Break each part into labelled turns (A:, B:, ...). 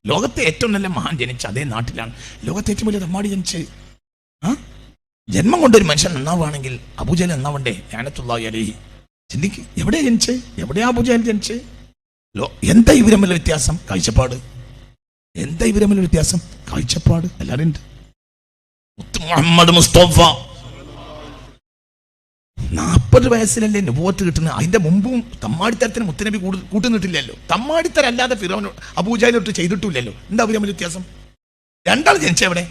A: ലോകത്തെ ഏറ്റവും നല്ല മഹാൻ ജനിച്ച അതേ നാട്ടിലാണ് ലോകത്തെ ഏറ്റവും വലിയ തമ്മാടി ജനിച്ച്. ജന്മം കൊണ്ടൊരു മനുഷ്യൻ നന്നാവുകയാണെങ്കിൽ അബൂജഹൽ നന്നാവണ്ടേ? ലഅനത്തുല്ലാഹി അലൈഹി. ചിന്തിക്ക്, എവിടെയാ ജനിച്ച്? എവിടെയാ അബൂജഹൽ ജനിച്ച്? എന്താ ഇവർ തമ്മിലുള്ള വ്യത്യാസം? കാഴ്ചപ്പാട്. എന്താ ഇവർ തമ്മിലുള്ള വ്യത്യാസം? കാഴ്ചപ്പാട്. എല്ലാവരും ഉണ്ട്. മുഹമ്മദ് മുസ്തഫ 40 വയസ്സിലല്ലേ നുബുവത്ത് കിട്ടുന്നത്. അതിന്റെ മുമ്പും തമ്മാടിത്തരത്തിന് മുത്തനബി കൂട്ടുന്നിട്ടില്ലല്ലോ. തമ്മാടിത്തരല്ലാതെ ഫിറൗൻ അബൂജഹലോട്ട് ചെയ്തിട്ടില്ലല്ലോ. എന്താ അവർ തമ്മിൽ വ്യത്യാസം? രണ്ടാൾ ജനിച്ചെവിടെ?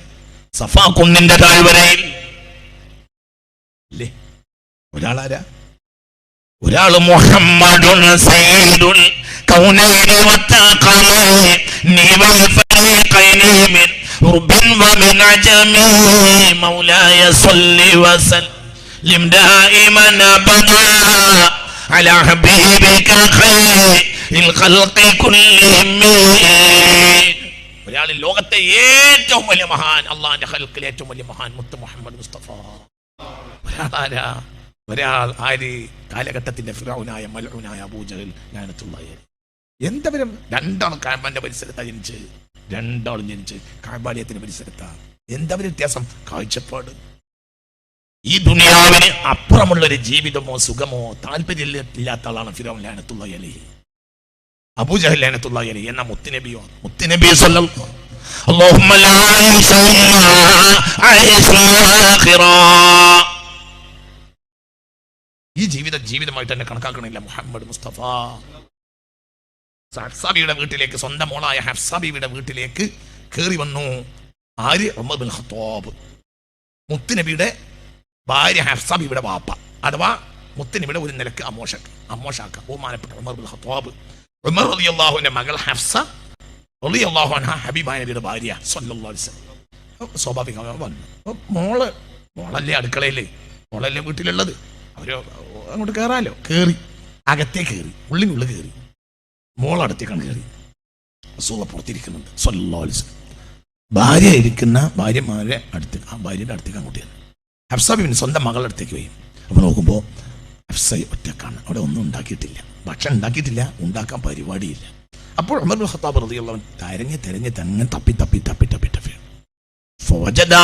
A: സഫാ കുന്നിന്റെ താഴ്വരയിൽ അല്ലേ? ഒരാളാരാ? ഒരാള് മുഹമ്മദുൻ സയ്യിദുൽ കൗനൈനി വത്തഖലൈനി വൽ ഫരീഖൈനി മിൻ ഉർബിൻ വമിൻ അജമി മൗലായ സ്വല്ലി വസല്ലിം ദായിമൻ അബദാ അലാ ഹബീബിക ഖൈറിൽ ഖൽഖി കുല്ലിഹിം. ഒരാൾ ലോകത്തെ ഏറ്റവും വലിയ മഹാൻ, അള്ളാഹിന്റെ ഖൽഖിലെ ഏറ്റവും വലിയ മഹാൻ മുത്ത് മുഹമ്മദ് മുസ്തഫ. ഒരാളാരാ? ഒരാൾ ആര്? കാലഘട്ടത്തിന്റെ ഫിറൗനായ മൽഊനായ അബൂജഹൽ ലഅനത്തുല്ലാഹി അലൈഹി. എന്തവരും രണ്ടാളും കഅബയുടെ പരിസരത്താ ജനിച്ച്. രണ്ടാളും ജനിച്ച് കഅബാലയത്തിന്റെ പരിസരത്താ. എന്തവരും വ്യത്യാസം? കാഴ്ചപ്പാട്. ഈ ദുനിയാവിന് അപ്പുറമുള്ളൊരു ജീവിതമോ സുഖമോ താല്പര്യമില്ലാത്ത ആളാണ് ഫിറൗൻ ലഅനത്തുല്ലാഹി അലൈഹി. അബൂജഹൽ ലഅനത്തുല്ലാഹി അലൈഹി. എന്നാ മുത്തുനബിയോ? മുത്തുനബി സല്ലല്ലാഹു അല്ലാഹുമ്മ ലാ ആഖിറാ. ഈ ജീവിതമായിട്ട് തന്നെ കണക്കാക്കണില്ല മുഹമ്മദ് മുസ്തഫ. ഹഫ്സാബിയുടെ വീട്ടിലേക്ക്, സ്വന്തം മോളായ ഹഫ്സാബിയുടെ വീട്ടിലേക്ക് കയറി വന്നു ആര്? Umar bin Khattab. മുത്തുനബിയുടെ ഭാര്യ ഹഫ്സാബിയുടെ വാപ്പ, അഥവാ മുത്തുനബിയുടെ ഒരു നിലക്ക് അമ്മോഷാക്ക ബഹുമാനപ്പെട്ട ഉമർ ബിൻ ഖത്താബ്. ഉമർ റളിയല്ലാഹുവിന്റെ മകൾ ഹഫ്സ റളിയല്ലാഹു അൻഹ ഹബീബായ നബിയുടെ ഭാര്യ സ്വല്ലല്ലാഹു അലൈഹി വസല്ലം. സ്വാഭാവികമായി വന്നു. മോളല്ലേ അടുക്കളയില്ലേ, മോളല്ലേ വീട്ടിലുള്ളത്, അവര് അങ്ങോട്ട് കയറാലോ. കയറി, അകത്തേ കയറി, ഉള്ളിനുള്ളിൽ കയറി, മോളടുത്തേക്കാണ് കയറി. റസൂൽ പുറത്തിരിക്കുന്നുണ്ട് സ്വല്ലല്ലാഹു അലൈഹി വസല്ലം. ഭാര്യ ഇരിക്കുന്ന ഭാര്യമാരെ അടുത്തേക്ക്, ആ ഭാര്യയുടെ അടുത്തേക്ക് അങ്ങോട്ട് കയറി. ഹഫ്സ ബിബി സ്വന്തം മകളുടെ അടുത്തേക്ക് പോയി. അപ്പോൾ നോക്കുമ്പോൾ ഹഫ്സ ഒറ്റക്കാണ്. അവിടെ ഒന്നും ഉണ്ടാക്കിയിട്ടില്ല, ഭക്ഷണം ഉണ്ടാക്കിയിട്ടില്ല, ഉണ്ടാക്കാൻ പരിപാടിയില്ല. അപ്പോൾ ഉമർ ബിൻ ഖത്താബ് റളിയല്ലാഹു അൻഹു തെരഞ്ഞ് തന്നെ തപ്പി ഫവജദ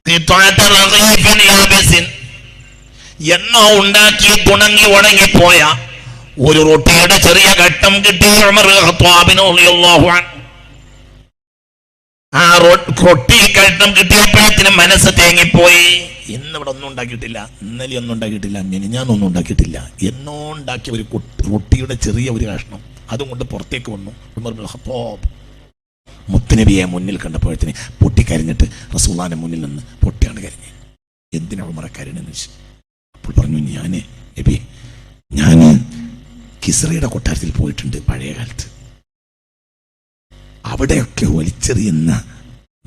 A: ഖിത്അത റഗീഫിൻ യാബിസിൻ. എന്നോ ഉണ്ടാക്കി ഉണങ്ങിപ്പോയ ഒരു റൊട്ടിയുടെ ചെറിയ ഘട്ടം കിട്ടി ഉമർ ഖത്താബിന് റളിയല്ലാഹു അൻഹു. ആ റൊട്ടി ഘട്ടം കിട്ടിയപ്പോഴത്തിന് മനസ്സ് തേങ്ങിപ്പോയി. ഇന്നിവിടെ ഒന്നും ഉണ്ടാക്കിയിട്ടില്ല, ഇന്നലെ ഒന്നും ഉണ്ടാക്കിയിട്ടില്ല, മിനിഞ്ഞാന്നൊന്നും ഉണ്ടാക്കിയിട്ടില്ല. എന്നോ ഉണ്ടാക്കിയ ഒരു റൊട്ടിയുടെ ചെറിയ ഒരു കഷ്ണം അതും കൊണ്ട് പുറത്തേക്ക് വന്നു ഉമർ ബിൻ ഖത്താബ്. മുത്തുനബിയെ മുന്നിൽ കണ്ടപ്പോഴത്തിന് പൊട്ടിക്കരഞ്ഞിട്ട് റസൂലുള്ളാഹിന്റെ മുന്നിൽ നിന്ന് പൊട്ടിയാണ് കരഞ്ഞ്. എന്തിനാ ഉമറെ കരഞ്ഞെന്ന് വെച്ചു. അപ്പോൾ പറഞ്ഞു, നബി, ഞാൻ കിസ്റയുടെ കൊട്ടാരത്തിൽ പോയിട്ടുണ്ട് പഴയ കാലത്ത്. അവിടെയൊക്കെ വലിച്ചെറിയുന്ന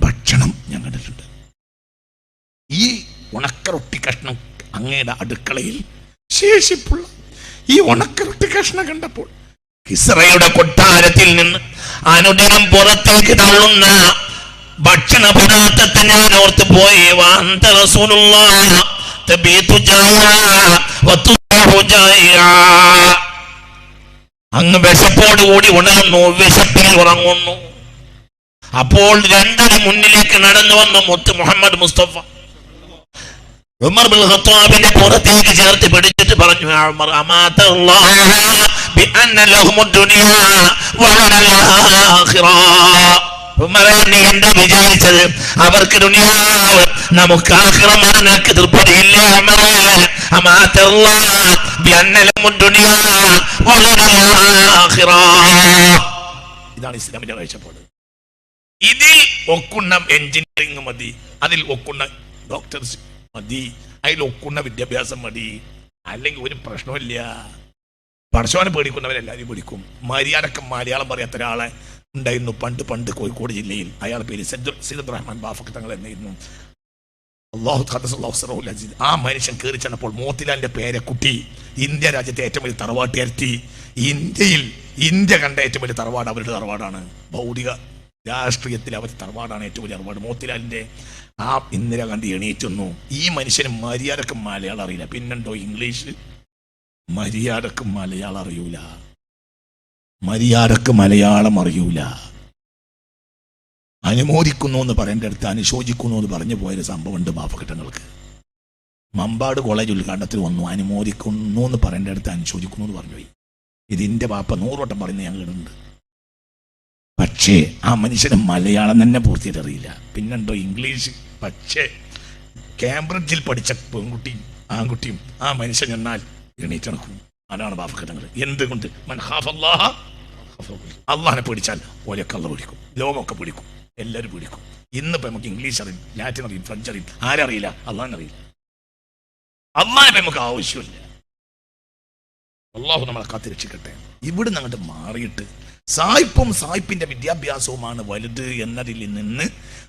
A: ഭക്ഷണം ഞാൻ കണ്ടിട്ടുണ്ട്. ഈ ഉണക്കറൊട്ടി കഷ്ണം അങ്ങയുടെ അടുക്കളയിൽ ശേഷിപ്പുള്ള ഈ ഉണക്കറൊട്ടി കഷ്ണം കണ്ടപ്പോൾ കിസ്റയുടെ കൊട്ടാരത്തിൽ നിന്ന് അനുദിനം പുറത്തേക്ക് തള്ളുന്ന ഭക്ഷണ പദാർത്ഥത്തെ ഞാൻ ഓർത്ത് പോയി. അങ്ങ് വിശപ്പോടുകൂടി ഉണരുന്നു, വിശപ്പിൽ ഉറങ്ങുന്നു. അപ്പോൾ രണ്ടടി മുന്നിലേക്ക് നടന്നു വന്നു മുത്ത് മുഹമ്മദ് മുസ്തഫ. ഉമർ ബിൻ ഖത്താബിന്റെ പുറത്തേക്ക് ചേർത്ത് പിടിച്ചിട്ട് പറഞ്ഞു, ഉമർ, നീ എന്താ വിചാരിച്ചത്? അവർക്ക് ദുനിയാവ്, നമുക്ക് ആഖിറമാണ്, നിനക്ക് തൃപ്തിയില്ല. ഇതാണ് ഇസ്ലാമിന്റെ കാഴ്ചപ്പാട്. ഇതിൽ ഒക്കുന്ന എഞ്ചിനീയറിംഗ് മതി, അതിൽ ഒക്കുന്ന ഡോക്ടേഴ്സ് മതി, അതിൽ ഒക്കുന്ന വിദ്യാഭ്യാസം മതി, അല്ലെങ്കിൽ ഒരു പ്രശ്നമില്ല. പടച്ചോനെ പേടിക്കുന്നവരെല്ലാവരും പേടിക്കും. മര്യാദക്ക് മലയാളം പറയാത്ത ഒരാളെ ഉണ്ടായിരുന്നു പണ്ട് കോഴിക്കോട് ജില്ലയിൽ. അയാൾ പേര് സയ്യിദ് റഹ്മാൻ ബാഫക്ക് തങ്ങൾ എന്നായിരുന്നു. ആ മനുഷ്യൻ കയറി ചെന്നപ്പോൾ മോത്തിലാലിന്റെ പേരക്കുട്ടി ഇന്ത്യ രാജ്യത്തെ ഏറ്റവും വലിയ തറവാട്ടുകാരത്തി. ഇന്ത്യ കണ്ട ഏറ്റവും വലിയ തറവാട് അവരുടെ തറവാടാണ്. ഭൗതിക രാഷ്ട്രീയത്തിൽ അവരുടെ തറവാടാണ് ഏറ്റവും വലിയ തറവാട്. മോത്തിലാലിന്റെ ആ ഇന്ദിരാഗാന്ധി എണീറ്റുന്നു. ഈ മനുഷ്യന് മര്യാദക്ക് മലയാളം അറിയില്ല, പിന്നെന്തോ ഇംഗ്ലീഷ്. മര്യാദക്ക് മലയാളം അറിയൂല, മര്യാദക്ക് മലയാളം അറിയൂല. അനുമോദിക്കുന്നു എന്ന് പറയേണ്ട അടുത്ത് അനുശോചിക്കുന്നു എന്ന് പറഞ്ഞു പോയൊരു സംഭവമുണ്ട് ബാപ്പഘട്ടങ്ങൾക്ക്. മമ്പാട് കോളേജ് ഉദ്ഘാടനത്തിൽ വന്നു, അനുമോദിക്കുന്നു എന്ന് പറയേണ്ട അടുത്ത് അനുശോചിക്കുന്നു എന്ന് പറഞ്ഞു പോയി. ഇതിൻ്റെ ബാപ്പ 100 വട്ടം പറയുന്നത് ഞങ്ങളുണ്ട്. പക്ഷേ ആ മനുഷ്യന് മലയാളം തന്നെ പൂർത്തിയായിട്ട് അറിയില്ല, പിന്നെന്തോ ഇംഗ്ലീഷ്. പക്ഷേ കേംബ്രിഡ്ജിൽ പഠിച്ച പെൺകുട്ടിയും ആൺകുട്ടിയും ആ മനുഷ്യൻ എന്നാൽ എണീറ്റ് നടക്കും. അതാണ് ബാപ്പഘട്ടങ്ങൾ. എന്തുകൊണ്ട്? അള്ളാഹിനെ പേടിച്ചാൽ ഓലൊക്കെ അള്ള പിടിക്കും, ലോകമൊക്കെ പിടിക്കും, എല്ലാവരും പിടിക്കും. ഇന്നിപ്പോ നമുക്ക് ഇംഗ്ലീഷ് അറിയും, ലാറ്റിൻ അറിയും, ഫ്രഞ്ച് അറിയും, ആരറിയില്ല? അള്ളാഹിനറിയില്ല. അള്ളാഹിനെ നമുക്ക് ആവശ്യമില്ല. അള്ളാഹു നമ്മളെ കാത്തിരക്ഷിക്കട്ടെ. ഇവിടുന്ന് അങ്ങോട്ട് മാറിയിട്ട് സായിപ്പും സായിപ്പിന്റെ വിദ്യാഭ്യാസവുമാണ് വലുത് എന്നതിൽ നിന്ന്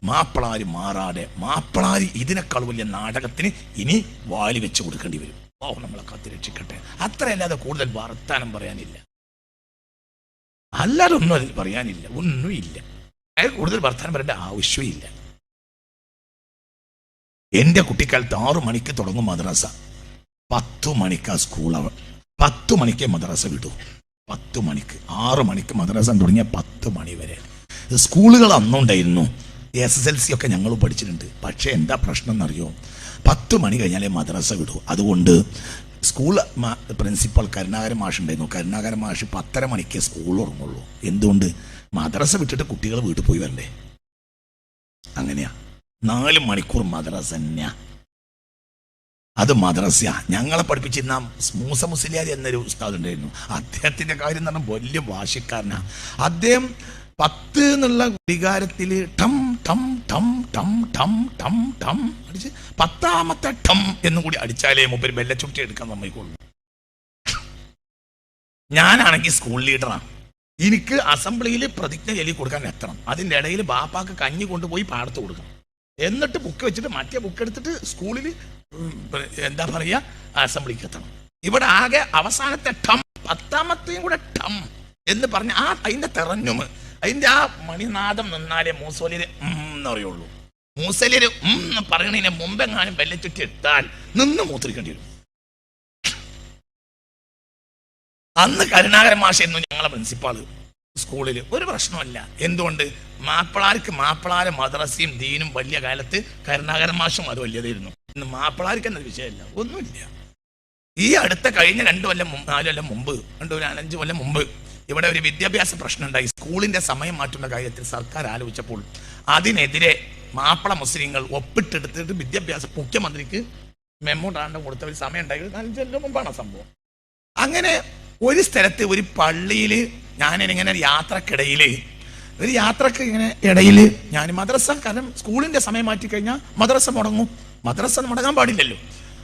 A: മാപ്പിളാര് മാറാതെ, മാപ്പിളാര് ഇതിനേക്കാൾ വലിയ നാടകത്തിന് ഇനി വാലി വെച്ച് കൊടുക്കേണ്ടി വരും. അള്ളാഹു നമ്മളെ കാത്തിരക്ഷിക്കട്ടെ. അത്രയല്ലാതെ കൂടുതൽ വർത്താനം പറയാനില്ല, അല്ലാതെ ഒന്നും അതിൽ പറയാനില്ല, ഒന്നുമില്ല. കൂടുതൽ വർത്താനം പറയേണ്ട ആവശ്യമില്ല. എന്റെ കുട്ടിക്കാലത്ത് 6 മണിക്ക് തുടങ്ങും മദ്രസ, 10 മണിക്കാ സ്കൂൾ. 10 മണിക്ക് മദ്രസ വിടൂ. 10 മണിക്ക്, 6 മണിക്ക് മദ്രസ തുടങ്ങിയ 10 മണി വരെ. സ്കൂളുകൾ അന്നുണ്ടായിരുന്നു, SSLC ഒക്കെ ഞങ്ങൾ പഠിച്ചിട്ടുണ്ട്. പക്ഷേ എന്താ പ്രശ്നം എന്നറിയോ? 10 മണി കഴിഞ്ഞാലേ മദ്രസ വിടൂ. അതുകൊണ്ട് സ്കൂൾ പ്രിൻസിപ്പൽ കരുണാകരൻ മാഷ് ഉണ്ടായിരുന്നു. കരുണാകരൻ മാഷ് 10:30 മണിക്ക് സ്കൂൾ ഉറങ്ങുള്ളൂ. എന്തുകൊണ്ട്? മദ്രസ വിട്ടിട്ട് കുട്ടികൾ വീട്ടിൽ പോയി വരണ്ടേ. അങ്ങനെയാ. 4 മണിക്കൂർ മദ്രസ തന്നെയാ. അത് മദ്രസ. ഞങ്ങളെ പഠിപ്പിച്ചിരുന്ന മൂസ മുസ്ലിയാർ എന്നൊരു ഉസ്താദ് ഉണ്ടായിരുന്നു. അദ്ദേഹത്തിന്റെ കാര്യം എന്ന് പറഞ്ഞാൽ വലിയ വാശിക്കാരനാ. അദ്ദേഹം 10 എന്നുള്ള വികാരത്തിൽ ടം ടം ടം ടം ടം ടം ടം അടിച്ച് 10ാമത്തെ ടം എന്നും കൂടി അടിച്ചാലേ മുമ്പ് വെല്ലച്ചുട്ടി എടുക്കാൻ സമ്മതിക്കുള്ളൂ. ഞാനാണെങ്കിൽ സ്കൂൾ ലീഡറാണ്. എനിക്ക് അസംബ്ലിയിൽ പ്രതിജ്ഞ ചൊല്ലി കൊടുക്കാൻ എത്തണം. അതിൻ്റെ ഇടയിൽ ബാപ്പാക്ക് കഞ്ഞി കൊണ്ടുപോയി പാടത്ത് കൊടുക്കണം. എന്നിട്ട് ബുക്ക് വെച്ചിട്ട് മറ്റേ ബുക്ക് എടുത്തിട്ട് സ്കൂളിൽ എന്താ പറയുക, അസംബ്ലിക്ക് എത്തണം. ഇവിടെ ആകെ അവസാനത്തെ ടം, 10ാമത്തെയും കൂടെ ടം എന്ന് പറഞ്ഞ അതിന്റെ തെറഞ്ഞും അതിന്റെ ആ മണിനാദം നിന്നാലേ മൂസോലിര് എന്നറിയുള്ളൂ. മൂസലിര് എന്ന് പറയണതിന് മുമ്പെങ്ങാനും വെല്ലച്ചുറ്റി ഇട്ടാൽ നിന്ന് മൂത്രിക്കേണ്ടി വരും. അന്ന് കരുണാകരൻ മാഷ് എന്നു ഞങ്ങളെ പ്രിൻസിപ്പാള് സ്കൂളിൽ ഒരു പ്രശ്നമല്ല. എന്തുകൊണ്ട്? മാപ്പിളാർക്ക് മാപ്പിളാരെ മദ്രസയും ദീനും വലിയ കാലത്ത് കരുണാകരൻ മാഷും അത് വലിയതായിരുന്നു. ഇന്ന് മാപ്പിളാർക്ക് എന്നൊരു വിഷയമല്ല, ഒന്നുമില്ല. ഈ അടുത്ത കഴിഞ്ഞ 2 കൊല്ലം 4 കൊല്ലം മുമ്പ്, 5 കൊല്ലം മുമ്പ് ഇവിടെ ഒരു വിദ്യാഭ്യാസ പ്രശ്നം ഉണ്ടായി. സ്കൂളിന്റെ സമയം മാറ്റുന്ന കാര്യത്തിൽ സർക്കാർ ആലോചിച്ചപ്പോൾ അതിനെതിരെ മാപ്പിള മുസ്ലിങ്ങൾ ഒപ്പിട്ടെടുത്തിട്ട് വിദ്യാഭ്യാസ മുഖ്യമന്ത്രിക്ക് മെമ്മോ ടാണ്ട് കൊടുത്ത ഒരു സമയം ഉണ്ടായി. 5 കൊല്ലം മുമ്പാണ് സംഭവം. അങ്ങനെ ഒരു സ്ഥലത്ത് ഒരു പള്ളിയിൽ ഞാനിങ്ങനെ യാത്രക്കിടയിൽ ഒരു യാത്രക്ക് ഇങ്ങനെ ഇടയിൽ ഞാൻ മദ്രസ, കാരണം സ്കൂളിന്റെ സമയം മാറ്റിക്കഴിഞ്ഞാൽ മദ്രസ മുടങ്ങും. മദ്രസ മുടങ്ങാൻ പാടില്ലല്ലോ,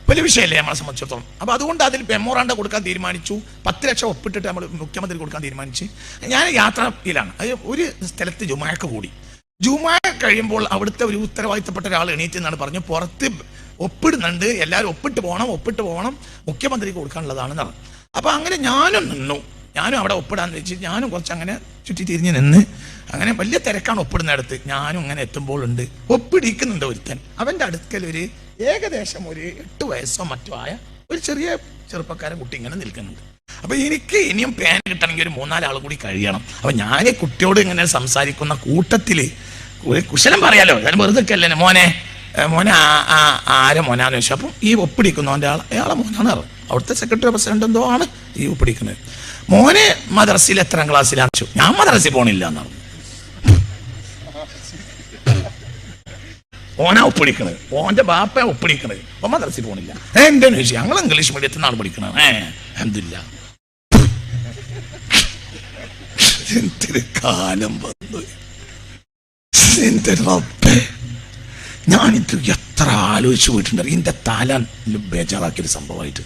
A: വലിയ വിഷയമല്ലേ നമ്മളെ സംബന്ധിച്ചിടത്തോളം. അപ്പോൾ അതുകൊണ്ട് അതിൽ മെമ്മോറാണ്ടം കൊടുക്കാൻ തീരുമാനിച്ചു. 10 ലക്ഷം ഒപ്പിട്ടിട്ട് നമ്മൾ മുഖ്യമന്ത്രി കൊടുക്കാൻ തീരുമാനിച്ച് ഞാൻ യാത്രയിലാണ്. അത് ഒരു സ്ഥലത്ത് ജുമാക്ക് കൂടി. ജുമാ കഴിയുമ്പോൾ അവിടുത്തെ ഒരു ഉത്തരവാദിത്തപ്പെട്ട ഒരാൾ എണീറ്റ് എന്നാണ് പറഞ്ഞു, പുറത്ത് ഒപ്പിടുന്നുണ്ട്, എല്ലാവരും ഒപ്പിട്ട് പോകണം, മുഖ്യമന്ത്രിക്ക് കൊടുക്കാനുള്ളതാണെന്ന് പറഞ്ഞു. അപ്പോൾ അങ്ങനെ ഞാനും നിന്നു. ഞാനും അവിടെ ഒപ്പിടാന്ന് വെച്ച് ഞാനും കുറച്ച് അങ്ങനെ ചുറ്റി തിരിഞ്ഞ് നിന്ന്. അങ്ങനെ വലിയ തിരക്കാണ് ഒപ്പിടുന്നിടത്ത്. ഞാനും അങ്ങനെ എത്തുമ്പോഴുണ്ട് ഒപ്പിടിക്കുന്നുണ്ട് ഒരുത്തൻ. അവൻ്റെ അടുക്കൽ ഒരു ഏകദേശം ഒരു 8 വയസ്സോ മറ്റോ ആയ ഒരു ചെറിയ ചെറുപ്പക്കാരൻ കുട്ടി ഇങ്ങനെ നിൽക്കുന്നുണ്ട്. അപ്പൊ എനിക്ക് ഇനിയും പേന കിട്ടണമെങ്കിൽ ഒരു 3-4 ആൾ കൂടി കഴിയണം. അപ്പൊ ഞാൻ കുട്ടിയോട് ഇങ്ങനെ സംസാരിക്കുന്ന കൂട്ടത്തില് ഒരു കുശലം പറയാലോ, ഞാൻ വെറുതെ അല്ലേ മോനെ ആരെ മോനാന്ന് ചോദിച്ചു. അപ്പം ഈ ഒപ്പിടിക്കുന്നവൻ്റെ അയാളെ മോനാണ്. അവിടുത്തെ സെക്രട്ടറി പ്രസിഡന്റ് എന്തോ ആണ് ഈ ഒപ്പിടിക്കുന്നത്. മോനെ മദ്രസയിൽ എത്രാം ക്ലാസ്സിലാന്ന് ചോദിച്ചു. ഞാൻ മദ്രസയിൽ പോണില്ല എന്നാണ്. ഓനാ ഒപ്പിടിക്കണത്, ഓന്റെ ബാപ്പ ഒപ്പിടിക്കണത്, ഓ മദ്രസയിൽ പോണില്ല. എന്താന്ന് ചോദിച്ചു. ഞങ്ങൾ ഇംഗ്ലീഷ് മീഡിയത്തിൽ നിന്നാണ് പഠിക്കണത്. എന്തില്ല എന്തൊരു കാലം വന്നു. ഞാനിത് എത്ര ആലോചിച്ചു പോയിട്ടുണ്ട്. ഇതിന്റെ തല ബേജാറാക്കിയൊരു സംഭവമായിട്ട്.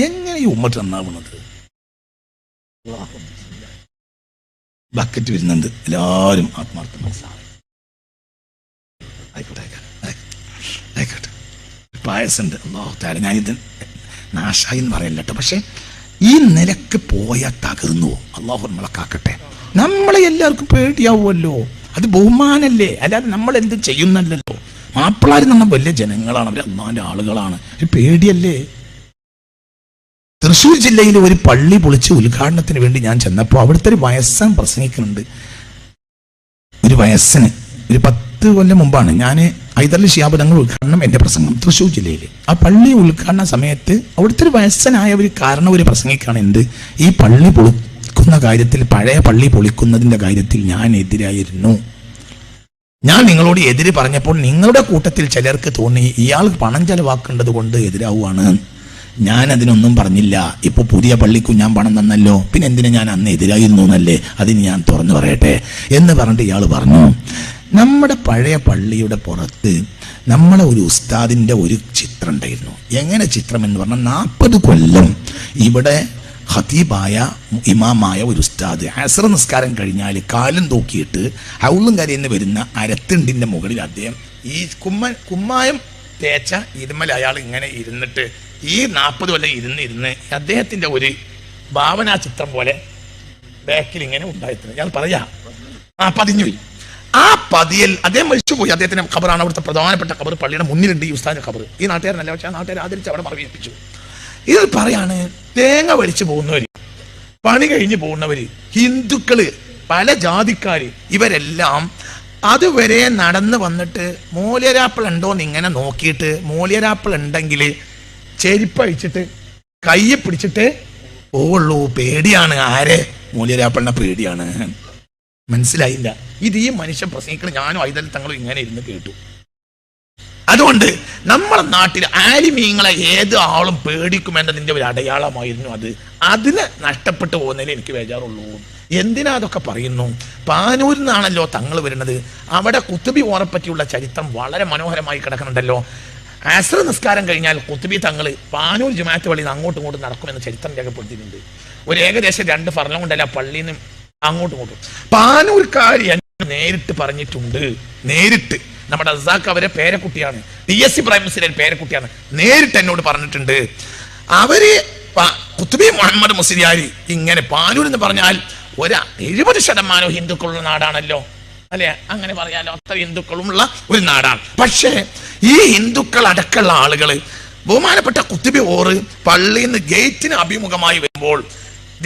A: എങ്ങനെ ഈ ഉമ്മട്ട് നന്നാവുന്നത്? ബക്കറ്റ് വരുന്നുണ്ട്, എല്ലാവരും ആത്മാർത്ഥം മനസ്സിലാവും. ആയിക്കോട്ടെ പായസുണ്ട്. അല്ലാഹു തആല, ഞാനിത് നാശായി എന്ന് പറയല്ല കേട്ടോ, പക്ഷെ ഈ നിലക്ക് പോയാൽ തകർന്നു. അല്ലാഹു നമ്മളെ കാക്കട്ടെ. നമ്മളെ എല്ലാവർക്കും പേടിയാവുമല്ലോ, അത് ബഹുമാനല്ലേ, അല്ലാതെ നമ്മൾ എന്ത് ചെയ്യുന്നല്ലോ. മാപ്പിളാർ നമ്മൾ വലിയ ജനങ്ങളാണ്, അവർ അള്ളാന്റെ ആളുകളാണ്, ഒരു പേടിയല്ലേ. തൃശ്ശൂർ ജില്ലയിൽ ഒരു പള്ളി പൊളിച്ച് ഉദ്ഘാടനത്തിന് വേണ്ടി ഞാൻ ചെന്നപ്പോൾ അവിടുത്തെ ഒരു വയസ്സൻ പ്രസംഗിക്കുന്നുണ്ട്. ഒരു വയസ്സന് ഒരു 10 കൊല്ലം മുമ്പാണ് ഞാൻ ഹൈദരലി ശിഹാബ് തങ്ങൾ ഉദ്ഘാടനം, എൻ്റെ പ്രസംഗം തൃശ്ശൂർ ജില്ലയിൽ. ആ പള്ളി ഉദ്ഘാടന സമയത്ത് അവിടുത്തെ ഒരു വയസ്സനായ ഒരു കാരണവർ പ്രസംഗിക്കുകയാണ്, എന്ത് ഈ പള്ളി പൊളിക്കുന്ന കാര്യത്തിൽ, പഴയ പള്ളി പൊളിക്കുന്നതിൻ്റെ കാര്യത്തിൽ ഞാൻ എതിരായിരുന്നു. ഞാൻ നിങ്ങളോട് എതിര് പറഞ്ഞപ്പോൾ നിങ്ങളുടെ കൂട്ടത്തിൽ ചിലർക്ക് തോന്നി ഇയാൾ പണം ചെലവാക്കേണ്ടത് കൊണ്ട് എതിരാവുകയാണ്. ഞാൻ അതിനൊന്നും പറഞ്ഞില്ല. ഇപ്പോൾ പുതിയ പള്ളിക്കും ഞാൻ പണം തന്നല്ലോ, പിന്നെ എന്തിനാ ഞാൻ അന്ന് എതിരായിരുന്നു എന്നല്ലേ, അതിന് ഞാൻ തുറന്നു പറയട്ടെ എന്ന് പറഞ്ഞിട്ട് ഇയാൾ പറഞ്ഞു, നമ്മുടെ പഴയ പള്ളിയുടെ പുറത്ത് നമ്മളെ ഒരു ഉസ്താദിൻ്റെ ഒരു ചിത്രം ഉണ്ടായിരുന്നു. എങ്ങനെ ചിത്രം എന്ന് പറഞ്ഞാൽ 40 കൊല്ലം ഇവിടെ ഖതീബായ ഇമാമായ ഒരു ഉസ്താദ് അസ്ർ നിസ്കാരം കഴിഞ്ഞാൽ കാലും തൂക്കിയിട്ട് ഹൗളും കരയെന്ന് വരുന്ന അരത്തിണ്ടിൻ്റെ മുകളിൽ അദ്ദേഹം ഈ കുമ്മായം തേച്ച ഇരുമൽ അയാൾ ഇങ്ങനെ ഇരുന്നിട്ട് ഈ 40 കൊല്ലം ഇരുന്ന് അദ്ദേഹത്തിൻ്റെ ഒരു ഭാവനാ ചിത്രം പോലെ ബാക്കിൽ ഇങ്ങനെ ഉണ്ടായിരുന്നു. ഞാൻ പറയാം, പതിഞ്ഞുപോയി. ആ പതിയൽ അദ്ദേഹം മരിച്ചുപോയി. അദ്ദേഹത്തിന്റെ ഖബറാണ് അവിടുത്തെ പ്രധാനപ്പെട്ട ഖബർ. പള്ളിയുടെ മുന്നിലുണ്ട് ഈ ഉസ്താദിന്റെ ഖബർ. ഈ നാട്ടുകാരനല്ല, പക്ഷെ ആ നാട്ടുകാർ ആദരിച്ച് അവിടെ മറവിയേൽപ്പിച്ചു. ഇത് പറയാണ്, തേങ്ങ വലിച്ചു പോകുന്നവര്, പണി കഴിഞ്ഞ് പോകുന്നവര്, ഹിന്ദുക്കള്, പല ജാതിക്കാര്, ഇവരെല്ലാം അതുവരെ നടന്ന് വന്നിട്ട് മൂല്യരാപ്പിൾ ഉണ്ടോന്ന് ഇങ്ങനെ നോക്കിയിട്ട് മൂല്യരാപ്പിൾ ഉണ്ടെങ്കിൽ ചെരിപ്പഴിച്ചിട്ട് കയ്യെ പിടിച്ചിട്ട് പോവുള്ളൂ. പേടിയാണ്. ആരെ? മൂല്യരാപ്പിളിനെ പേടിയാണ്. മനസ്സിലായില്ല? ഇത് ഈ മനുഷ്യൻ പ്രസംഗിക്കണം, ഞാനും ഹൈദരലി തങ്ങളും ഇങ്ങനെ ഇരുന്ന് കേട്ടു. അതുകൊണ്ട് നമ്മുടെ നാട്ടിൽ ആലിമീങ്ങളെ ഏത് ആളും പേടിക്കുമെന്നതിൻ്റെ ഒരു അടയാളമായിരുന്നു അത്. അതിന് നഷ്ടപ്പെട്ടു പോകുന്നതിൽ എനിക്ക് ബേജാറുള്ളൂ. എന്തിനാ അതൊക്കെ പറയുന്നു? പാനൂരിൽ നിന്നാണല്ലോ തങ്ങൾ വരുന്നത്. അവിടെ കുത്തുബി ഓറപ്പറ്റിയുള്ള ചരിത്രം വളരെ മനോഹരമായി കിടക്കുന്നുണ്ടല്ലോ. അസ്ർ നിസ്കാരം കഴിഞ്ഞാൽ കുത്തുബി തങ്ങൾ പാനൂർ ജമാഅത്ത് പള്ളിയിൽ നിന്ന് അങ്ങോട്ടും ഇങ്ങോട്ടും നടക്കുമെന്ന് ചരിത്രം രേഖപ്പെടുത്തിയിട്ടുണ്ട്. ഒരു ഏകദേശം 2 ഫർളം കൊണ്ടല്ല പള്ളിയിൽ നിന്ന് അങ്ങോട്ടും ഇങ്ങോട്ടും. പാനൂർക്കാർ നേരിട്ട് പറഞ്ഞിട്ടുണ്ട്. നേരിട്ട് നമ്മുടെ അസാഖ് അവരെ പേരക്കുട്ടിയാണ്, TS ഇബ്രാഹിം മുസ്ലിയാർ പേരക്കുട്ടിയാണ്. നേരിട്ട് എന്നോട് പറഞ്ഞിട്ടുണ്ട്. അവര് കുത്തുബി മുഹമ്മദ് മുസ്ലിയാർ ഇങ്ങനെ, പാനൂർ എന്ന് പറഞ്ഞാൽ 70% ഹിന്ദുക്കളുള്ള നാടാണല്ലോ, അല്ലെ? അങ്ങനെ പറയാലോ, അത്ര ഹിന്ദുക്കളുമുള്ള ഒരു നാടാണ്. പക്ഷേ ഈ ഹിന്ദുക്കൾ അടക്കമുള്ള ആളുകൾ ബഹുമാനപ്പെട്ട കുത്തുബി ഓറ് പള്ളിയിൽ നിന്ന് ഗേറ്റിന് അഭിമുഖമായി വരുമ്പോൾ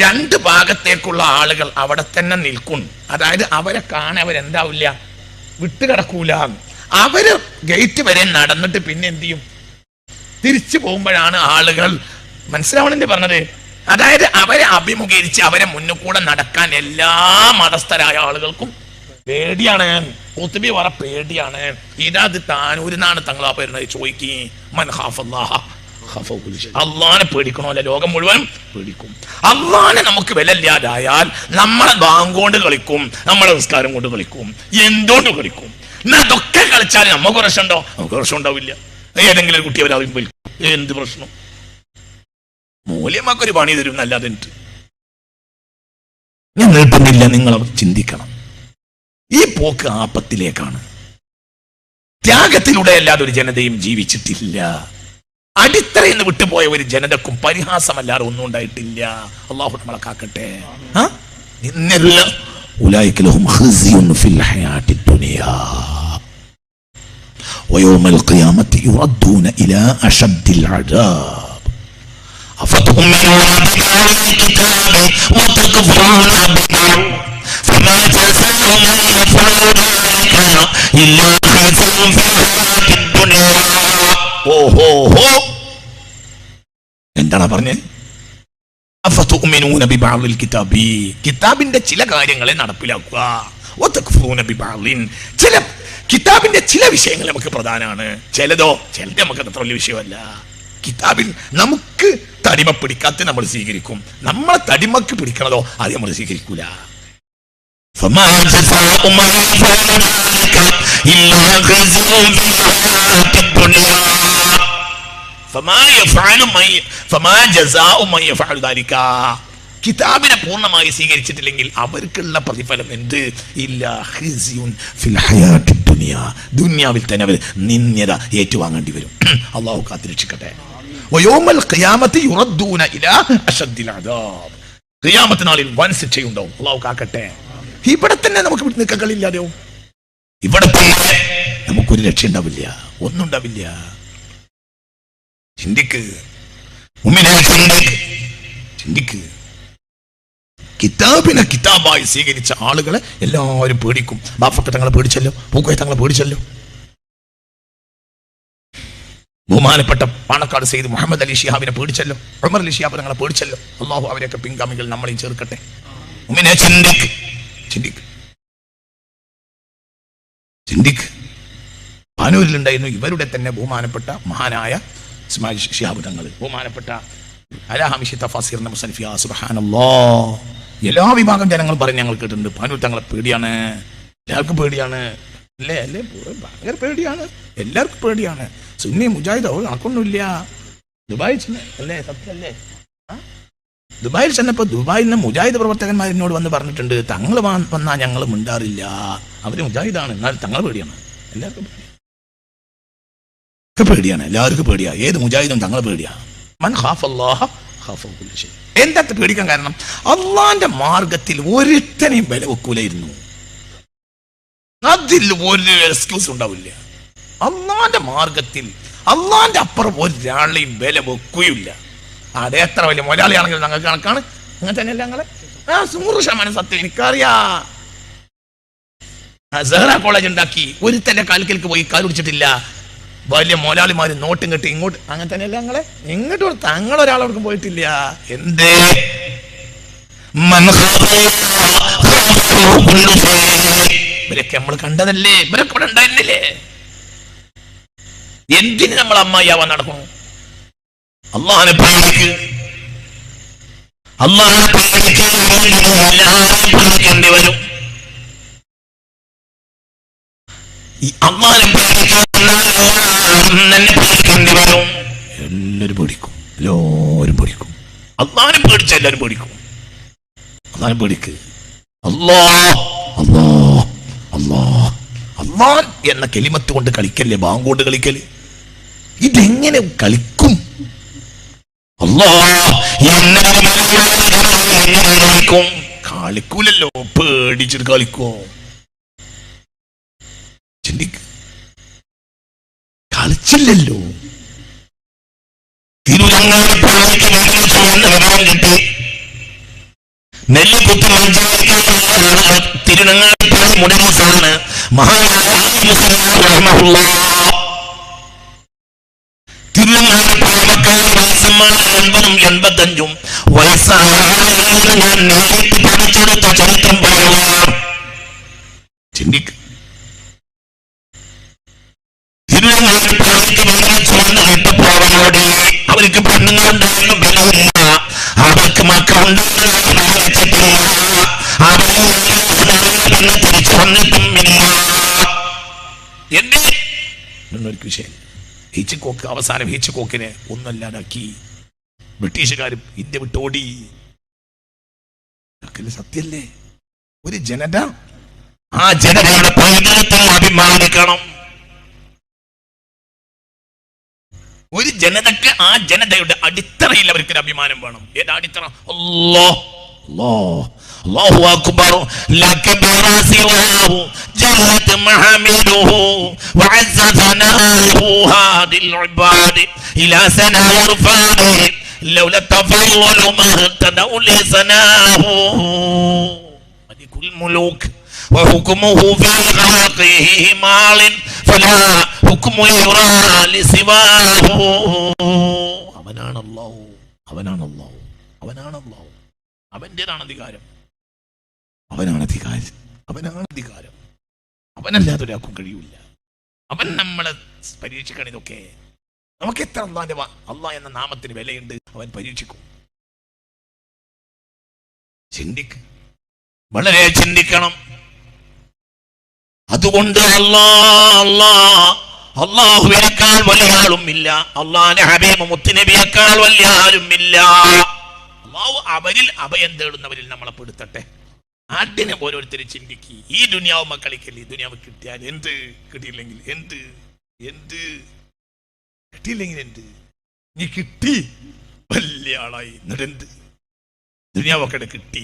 A: 2 ഭാഗത്തേക്കുള്ള ആളുകൾ അവിടെ തന്നെ നിൽക്കും. അതായത് അവരെ കാണാൻ അവരെന്താവില്ല, വിട്ടുകിടക്കൂല. അവര് ഗേറ്റ് വരെ നടന്നിട്ട് പിന്നെ എന്ത് ചെയ്യും? തിരിച്ചു പോകുമ്പോഴാണ് ആളുകൾ, മനസ്സിലാവണെന്ന് പറഞ്ഞത്. അതായത് അവരെ അഭിമുഖീകരിച്ച് അവരെ മുന്നിൽ കൂടെ നടക്കാൻ എല്ലാ മതസ്ഥരായ ആളുകൾക്കും പേടിയാണ്. കുത്തുബി വറ പേടിയാണ്. ഇതത് താനൂരിനാണ് തങ്ങൾ ആ പേരുന്നത്. ചോദിക്കും, അള്ളാനെ പേടിക്കണോ? അല്ലെ, ലോകം മുഴുവൻ പേടിക്കും. അള്ളാനെ നമുക്ക് വിലയില്ലാതായാൽ നമ്മളെ ബാങ്കോണ്ട് കളിക്കും, നമ്മളെ നിസ്കാരം കൊണ്ട് കളിക്കും, എന്തുകൊണ്ട് കളിക്കും. എന്നാ അതൊക്കെ കളിച്ചാൽ നമുക്ക് പ്രശ്നമുണ്ടോ? നമുക്ക് പ്രശ്നം ഉണ്ടാവില്ല. ഏതെങ്കിലും ഒരു കുട്ടി അവരാകുമ്പോൾ എന്ത് പ്രശ്നം? മൂല്യമാക്കൊരു പണി തരും എന്നല്ലാതെ ഞാൻ നീട്ടുന്നില്ല. നിങ്ങൾ ചിന്തിക്കണം, ഈ പോക്ക് ആപത്തിലേക്കാണ്. ത്യാഗത്തിലൂടെ അല്ലാതെ ഒരു ജനതയും ജീവിച്ചിട്ടില്ല. അടിത്തറയിൽ നിന്ന് വിട്ടുപോയ ഒരു ജനതക്കും പരിഹാസമല്ലാതെ ഒന്നും ഉണ്ടായിട്ടില്ല. അള്ളാഹു നമ്മളെ കാക്കട്ടെ. ويوم القيامة يردون إلى أشد العذاب أفتؤمنون ببعض الكتاب وتكفرون ببعض فما جزاء من يفعل ذلك إلا خزي في الحياة الدنيا. എന്താണ് പറഞ്ഞത്? അഫതുഅ്മിനൂന ബിബഅദിൽ കിതാബി, കിതാബിന്റെ ചില കാര്യങ്ങളെ നടപ്പിലാക്കുക. വതക്ഫുറൂന ബിബഅദിൻ, ചില കിതാബിന്റെ ചില വിഷയങ്ങൾ നമുക്ക് പ്രധാനമാണ്, ചിലത് നമുക്ക് അത്ര വലിയ വിഷയമല്ല. കിതാബിൽ നമുക്ക് തടിമ പിടിക്കാത്ത നമ്മൾ സ്വീകരിക്കും, നമ്മളെ തടിമക്ക് പിടിക്കണതോ അത് നമ്മൾ സ്വീകരിക്കൂല. فما جزاء من يفعل ذلك إلا خزي في الحياة الدنيا. فما جزاء من يفعل ذلك. കിതാബിനെ പൂർണ്ണമായി സ്വീകരിച്ചിട്ടില്ലെങ്കിൽ അവർക്കുള്ള പ്രതിഫലം എന്ത്? ഇല്ലാ ഖിസ്യുൻ ഫിൽ ഹയാത്തിദ് ദുനിയ, ദുനിയാവിൽ തന്നെ അവർ നിന്ദ്യത ഏറ്റുവാങ്ങേണ്ടി വരും. അല്ലാഹു കാത്തിരക്ഷിക്കട്ടെ. വയൗമൽ ഖിയാമത്തി യുറദ്ദൂന ഇലാ അശദ്ദിൽ അദാബ്, ഖിയാമത്ത് നാളിൽ വൻ ശിക്ഷയുണ്ടാവും. അല്ലാഹു കാക്കട്ടെ. ഇവിടെ തന്നെ നമുക്ക് നിൽക്കാൻ കഴിയില്ലാതെയോ? ഇവിടെ തന്നെ നമുക്കൊരു രക്ഷ ഉണ്ടാവില്ല, ഒന്നും ഉണ്ടാവില്ല. ചിന്തിക്ക്, ചിന്തിക്ക്. കിതാബിനെ കിതാബായി സ്വീകരിച്ച ആളുകളെ എല്ലാവരും പേടിക്കും. ബാഫക്ക തങ്ങളെ പേടിച്ചല്ലോ, പൂക്കോയ തങ്ങളെ പേടിച്ചല്ലോ, ബഹുമാനപ്പെട്ട പാണക്കാട് സെയ്ദ് മുഹമ്മദ് അലി ശിഹാബിനെ പേടിച്ചല്ലോ, ഉമർ അലി ശിഹാബ് തങ്ങളെ പേടിച്ചല്ലോ. അള്ളാഹു അവരെയൊക്കെ പിൻഗാമികൾ നമ്മളെയും ചേർക്കട്ടെ. ചിന്തിക്ക്. പാനൂരിലുണ്ടായിരുന്നു ഇവരുടെ തന്നെ ബഹുമാനപ്പെട്ട മഹാനായ ഇസ്മായിൽ ശിഹാബ് തങ്ങൾ, ബഹുമാനപ്പെട്ട എല്ലാ വിഭാഗം ജനങ്ങൾ പറഞ്ഞ് ഞങ്ങൾ കേട്ടിട്ടുണ്ട്, പാനൂർ തങ്ങളെ പേടിയാണ്, എല്ലാവർക്കും പേടിയാണ്, അല്ലേ അല്ലേ ഭയങ്കര പേടിയാണ്, എല്ലാവർക്കും പേടിയാണ്. സുന്നി മുജാഹിദോ കണക്കൊന്നുമില്ല. ദുബായിൽ ചെന്ന് അല്ലേ, സത്യമല്ലേ, ദുബായിൽ ചെന്നപ്പോ ദുബായിൽ നിന്ന് മുജാഹിദ് പ്രവർത്തകന്മാർ എന്നോട് വന്ന് പറഞ്ഞിട്ടുണ്ട്, തങ്ങൾ വന്നാൽ ഞങ്ങൾ മിണ്ടാറില്ല, അവര് മുജാഹിദാണ്, എന്നാൽ തങ്ങൾ പേടിയാണ്, എല്ലാവർക്കും പേടിയാണ്, എല്ലാവർക്കും പേടിയാ. ഏത് മുജാഹിദും തങ്ങളെ പേടിയാ. എന്താ പേടിക്കാൻ കാരണം? അള്ളാന്റെ മാർഗത്തിൽ ഒരുത്തനെയും വില വെക്കൂലായിരുന്നു. അതിൽ ഒരു എക്സ്ക്യൂസ് ഉണ്ടാവില്ല. അള്ളാന്റെ മാർഗത്തിൽ അള്ളാന്റെ അപ്പുറം ഒരാളെയും വില വെക്കുകയില്ല. അത് എത്ര വലിയ മൊരാളിയാണെങ്കിലും ഞങ്ങൾക്ക് കണക്കാണ്. അങ്ങനെ തന്നെയല്ല ഞങ്ങളെ 100% സത്യം എനിക്കറിയാ. സെഹ്റ കോളേജ് ഉണ്ടാക്കി ഒരുത്തന്റെ കാൽക്കൽക്ക് പോയി കാൽ പിടിച്ചിട്ടില്ല. വലിയ മൊലാളിമാര് നോട്ടും കെട്ടി ഇങ്ങോട്ട്, അങ്ങനെ തന്നെയല്ല ഞങ്ങളെ ഇങ്ങോട്ട് തങ്ങളൊരാളോടൊപ്പം പോയിട്ടില്ല. എന്തേ ഇവരൊക്കെ നമ്മൾ കണ്ടതല്ലേ, ഇവരൊക്കെ ഇവിടെ ഉണ്ടായിരുന്നില്ലേ? എന്തിന് നമ്മൾ അമ്മായിയാവാൻ നടക്കണു? അള്ളാഹനെ പേടിക്ക്, അള്ളാഹനെ പേടിക്കേണ്ടി വരും. ഈ അള്ളാഹനെ പേടിക്കേണ്ടി വരും. എല്ലാവരും പേടിക്കും, എല്ലാവരും പേടിക്കും. അള്ളാഹനെ പേടിച്ച എല്ലാവരും പേടിക്കും. അള്ളാഹനെ പേടിക്ക്. അള്ളാഹ് എന്ന കെലിമത്ത് കൊണ്ട് കളിക്കല്ലേ, ബാങ്കോട്ട് കളിക്കല്. ഇതെങ്ങനെ കളിക്കും? കളിക്കൂലല്ലോ, പേടിച്ചിട്ട് കളിക്കോ? ചിന്തിക്ക്, കളിച്ചില്ലല്ലോ. തിരുനങ്ങാടി മുടങ്ങാണ് ും വയസ്സായ ചരിത്രം ചിന്തിക്ക്. അവർക്ക് പെണ്ണുങ്ങളുണ്ടായിരുന്നു ബലമില്ല, അവർക്ക് മക്കളുണ്ടായിരുന്നു, തിരിച്ചു വന്നിട്ടുമില്ല. എന്റെ വിഷയം ഹീച്ച്കോക്ക്, അവസാനം ഹീച്ച്കോക്കിനെ ഒന്നല്ലാതാക്കി ബ്രിട്ടീഷുകാർ ഇന്ത്യ വിട്ടോടി. സത്യല്ലേ? ഒരു ജനത, ആ ജനതയുടെ പൈതൃകത്തിൽ അഭിമാനിക്കണം. ഒരു ജനതക്ക് ആ ജനതയുടെ അടിത്തറയിൽ അവർക്കൊരു അഭിമാനം വേണം. ഏതാ അടിത്തറ? അല്ലാഹു അക്ബർ ലക ബിറാസിഹു ജലത് മഹമിലുഹു വഅസ്സ സനാഹു ഹാദിൽ ഇബാദി ഇലാ സനാ ഇർഫാനി ലൗല തഫളു മഹ്തദഉ ലിസനാഹു മലികുൽ മുലൂക് وحكمه في خلقه مال فلا حكم يرى لسواه. അവനാണ് അല്ലാഹു, അവനാണ് അല്ലാഹു, അവനാണ് അല്ലാഹു. അവന്റേതാണ് അധികാരം, അവനാണ് അധികാരം, അവനാണ് അധികാരം. അവനല്ലാതെ ഒരാൾക്കും കഴിയൂല. അവൻ നമ്മളെ പരീക്ഷിക്കണം. ഇതൊക്കെ നമുക്ക് എത്ര അള്ളാഹ് എന്ന നാമത്തിന് വിലയുണ്ട്, അവൻ പരീക്ഷിക്കും. ചിന്തിക്ക്, വളരെ ചിന്തിക്കണം. അതുകൊണ്ട് അള്ളാഹുവിനേക്കാൾ വലിയ ആളും ഇല്ല, അള്ളാഹിന്റെ ഹബീബ് മുത്തുനബിയേക്കാൾ വലിയ ആരും ഇല്ല. അള്ളാഹു അവരിൽ അഭയം തേടുന്നവരിൽ നമ്മളെ പെടുത്തട്ടെ. ആദ്യം ഓരോരുത്തരും ചിന്തിക്ക്. ഈ ദുനിയാവ് മക്കളിക്കല്ലേ, ഈ ദുനിയാവ് കിട്ടിയാൽ എന്ത്, കിട്ടിയില്ലെങ്കിൽ എന്ത്, എന്ത് കിട്ടിയില്ലെങ്കിൽ എന്ത്? നീ കിട്ടി വലിയ ആളായി, എന്നിട്ടെന്ത്? ദുനിയാവൊക്കെ കിട്ടി.